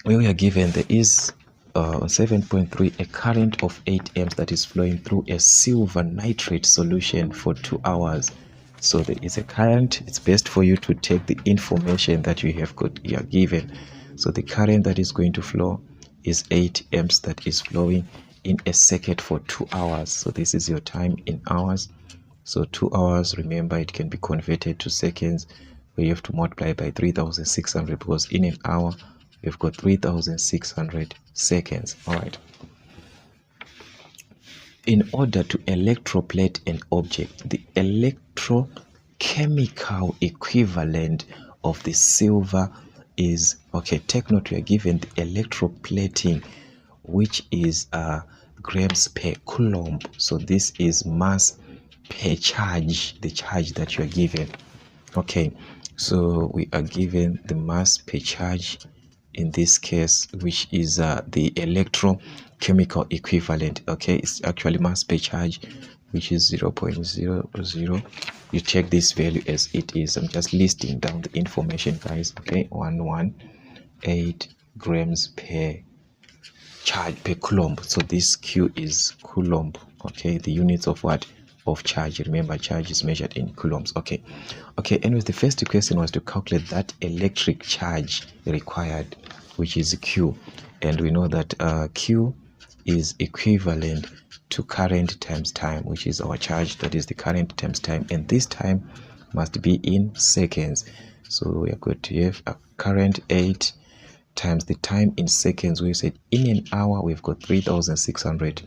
where we are given there is on 7.3 a current of 8 amps that is flowing through a silver nitrate solution for 2 hours. So there is a current. It's best for you to take the information that you have got, you are given. So the current that is going to flow is 8 amps that is flowing in a circuit for 2 hours. So this is your time in hours. So 2 hours, remember, it can be converted to seconds, where you have to multiply by 3600, because in an hour we've got 3600 seconds. All right, in order to electroplate an object, the electrochemical equivalent of the silver is, okay, take note, we are given the electroplating, which is grams per coulomb. So this is mass per charge, the charge that you are given. Okay, so we are given the mass per charge in this case, which is the electrochemical equivalent. Okay, it's actually mass per charge, which is 0.00. You check this value as it is. I'm just listing down the information, guys. Okay, 118 grams per charge per coulomb. So this Q is coulomb. Okay, the units of what? Of charge. Remember, charge is measured in coulombs. Okay, anyways, the first question was to calculate that electric charge required, which is Q, and we know that Q is equivalent to current times time, which is our charge, that is the current times time, and this time must be in seconds. So we are going to have a current 8 times the time in seconds. We said in an hour we've got 3600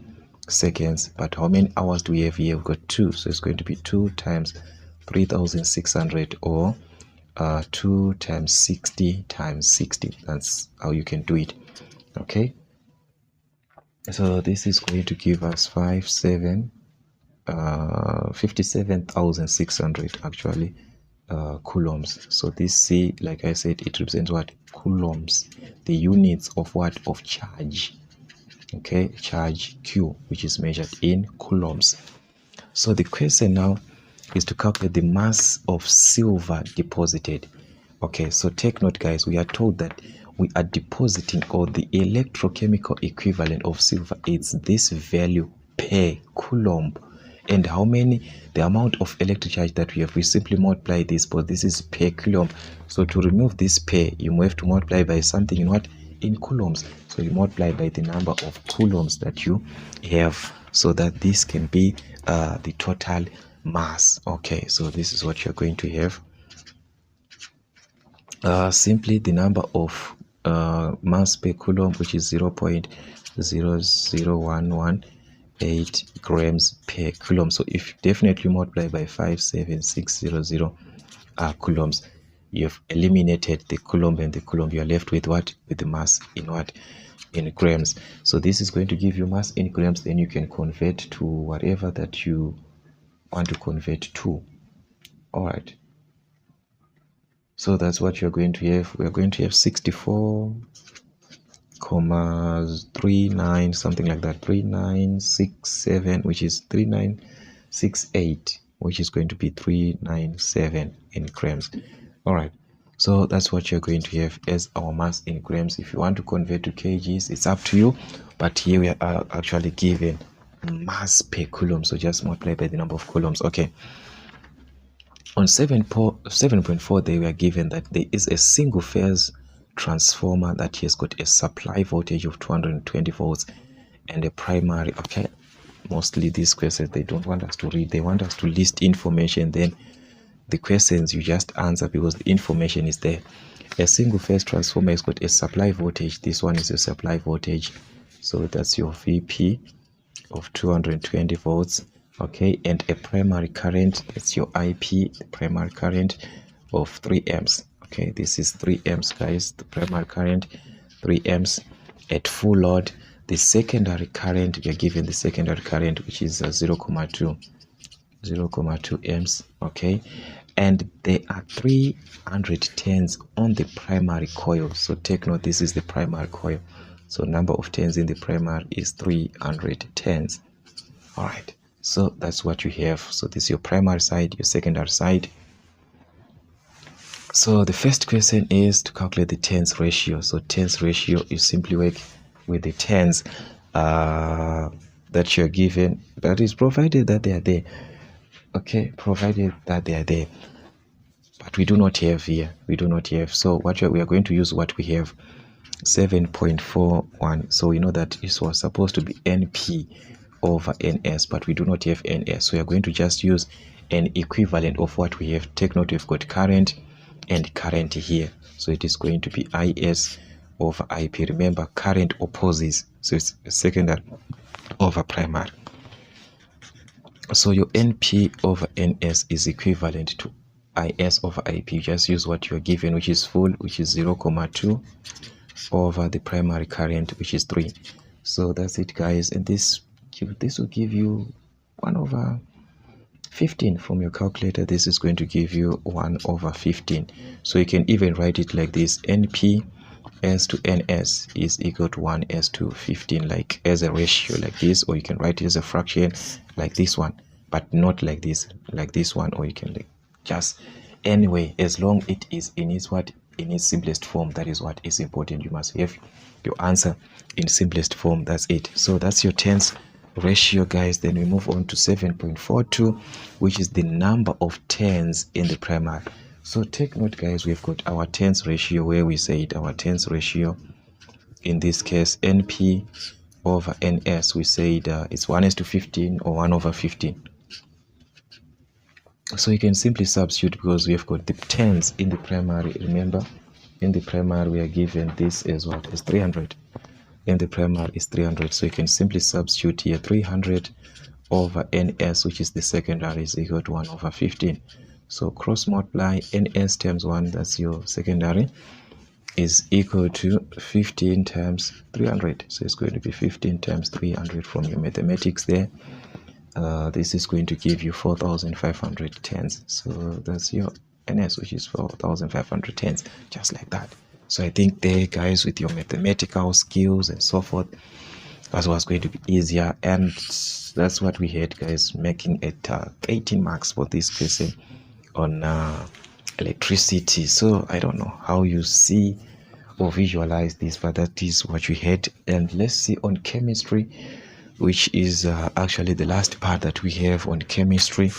seconds, but how many hours do we have here? We've got 2, so it's going to be 2 times 3600, or 2 times 60 times 60. That's how you can do it. Okay, so this is going to give us 57,600 actually coulombs. So this C, like I said, it represents what? Coulombs, the units of what? Of charge. Okay, charge Q, which is measured in coulombs. So the question now is to calculate the mass of silver deposited. Okay, so take note, guys, we are told that we are depositing, or the electrochemical equivalent of silver is this value per coulomb. And how many? The amount of electric charge that we have, we simply multiply this, but this is per coulomb. So to remove this per, you have to multiply by something in what? In coulombs. So you multiply by the number of coulombs that you have, so that this can be the total mass. Okay, so this is what you're going to have. Simply the number of mass per coulomb, which is 0.00118 grams per coulomb. So if you definitely multiply by 57600 coulombs, you have eliminated the coulomb and the coulomb. You are left with what? With the mass in what? In grams. So this is going to give you mass in grams. Then you can convert to whatever that you want to convert to. All right. So that's what you're going to have. We're going to have 64,39, something like that. 3967, which is 3968, which is going to be 397 in grams. All right. So that's what you're going to have as our mass in grams. If you want to convert to kgs, it's up to you. But here we are actually given mass per coulomb. So just multiply by the number of coulombs. Okay. On 7.4, they were given that there is a single phase transformer that has got a supply voltage of 220 volts and a primary. Okay, mostly these questions they don't want us to read, they want us to list information. Then the questions you just answer because the information is there. A single phase transformer has got a supply voltage. This one is your supply voltage, so that's your VP of 220 volts. Okay, and a primary current, that's your IP, the primary current of 3 amps. Okay, this is 3 amps, guys. The primary current 3 amps at full load. The secondary current, we are given the secondary current, which is 0.2 amps. Okay, and there are 300 turns on the primary coil. So take note, this is the primary coil, so number of turns in the primary is 300 turns. All right, so that's what you have. So this is your primary side, your secondary side. So the first question is to calculate the turns ratio. So turns ratio, you simply work with the turns that you're given, that is provided that they are there. Okay, provided that they are there, but we do not have here, we do not have. So what we are going to use what we have, 7.41. so we know that this was supposed to be NP over NS, but we do not have NS, so we are going to just use an equivalent of what we have. Take note, we've got current and current here, so it is going to be IS over IP. Remember, current opposes, so it's secondary over primary. So your NP over NS is equivalent to IS over IP. You just use what you are given, which is full, which is 0.2 over the primary current, which is 3. So that's it, guys. And this will give you 1/15 from your calculator. This is going to give you 1/15. So you can even write it like this: NP S to NS is equal to 1:15, like as a ratio like this, or you can write it as a fraction like this one, but not like this one, or you can like just anyway, as long it is in its simplest form. That is what is important. You must have your answer in simplest form. That's it. So that's your turns ratio, guys. Then we move on to 7.42, which is the number of turns in the primary. So take note, guys, we've got our turns ratio, where we said our turns ratio, in this case NP over NS, we said it's 1:15 or 1/15. So you can simply substitute, because we have got the turns in the primary. Remember, in the primary we are given this as what? As 300. In the primary is 300, so you can simply substitute here 300 over NS, which is the secondary, is equal to 1/15. So cross multiply NS times 1, that's your secondary, is equal to 15 times 300. So it's going to be 15 times 300 from your mathematics there. This is going to give you 4,500 turns. So that's your NS, which is 4,500 turns, just like that. So I think there, guys, with your mathematical skills and so forth, that was going to be easier. And that's what we had, guys, making it 18 marks for this question on electricity. So I don't know how you see or visualize this, but that is what we had. And let's see on chemistry, which is actually the last part that we have on chemistry.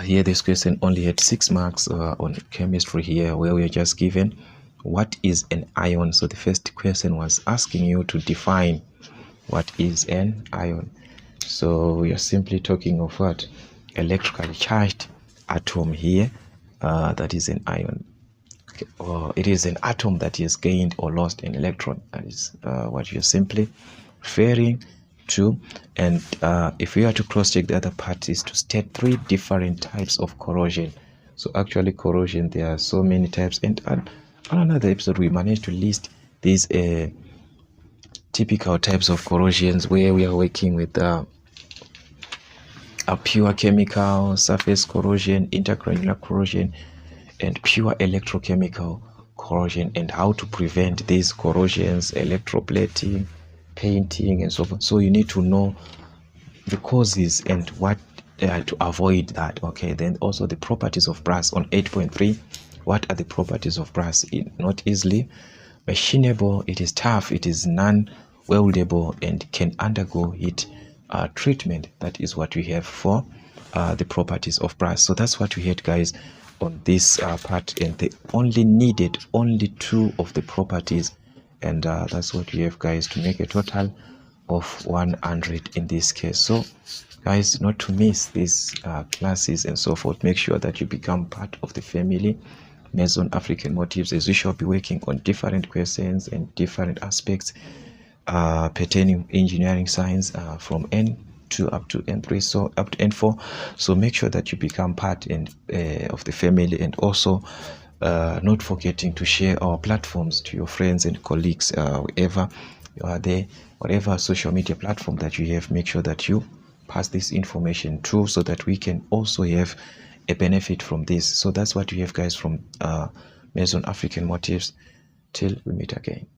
Here this question only had 6 marks on chemistry here, where we are just given what is an ion. So the first question was asking you to define what is an ion. So we are simply talking of what? Electrically charged atom here, that is an ion. Okay. Or it is an atom that has gained or lost an electron. That is what you're simply referring to. And if we are to cross check the other part, is to state 3 different types of corrosion. So actually corrosion, there are so many types, and on another episode we managed to list these typical types of corrosions where we are working with a pure chemical surface corrosion, intergranular corrosion, and pure electrochemical corrosion, and how to prevent these corrosions, electroplating, painting, and so forth. So you need to know the causes and what to avoid that. Okay, then also the properties of brass on 8.3. What are the properties of brass? Not easily machinable, it is tough, it is non-weldable, and can undergo heat treatment. That is what we have for the properties of brass. So that's what we had, guys, on this part, and they only needed only 2 of the properties, and that's what we have, guys, to make a total of 100 in this case. So guys, not to miss these classes and so forth, make sure that you become part of the family Maison African Motives, as we shall be working on different questions and different aspects pertaining engineering science from N2 up to N3, so up to N4. So make sure that you become part of the family, and also not forgetting to share our platforms to your friends and colleagues wherever you are there, whatever social media platform that you have. Make sure that you pass this information through so that we can also have a benefit from this. So that's what we have, guys, from Maison African Motives. Till we meet again.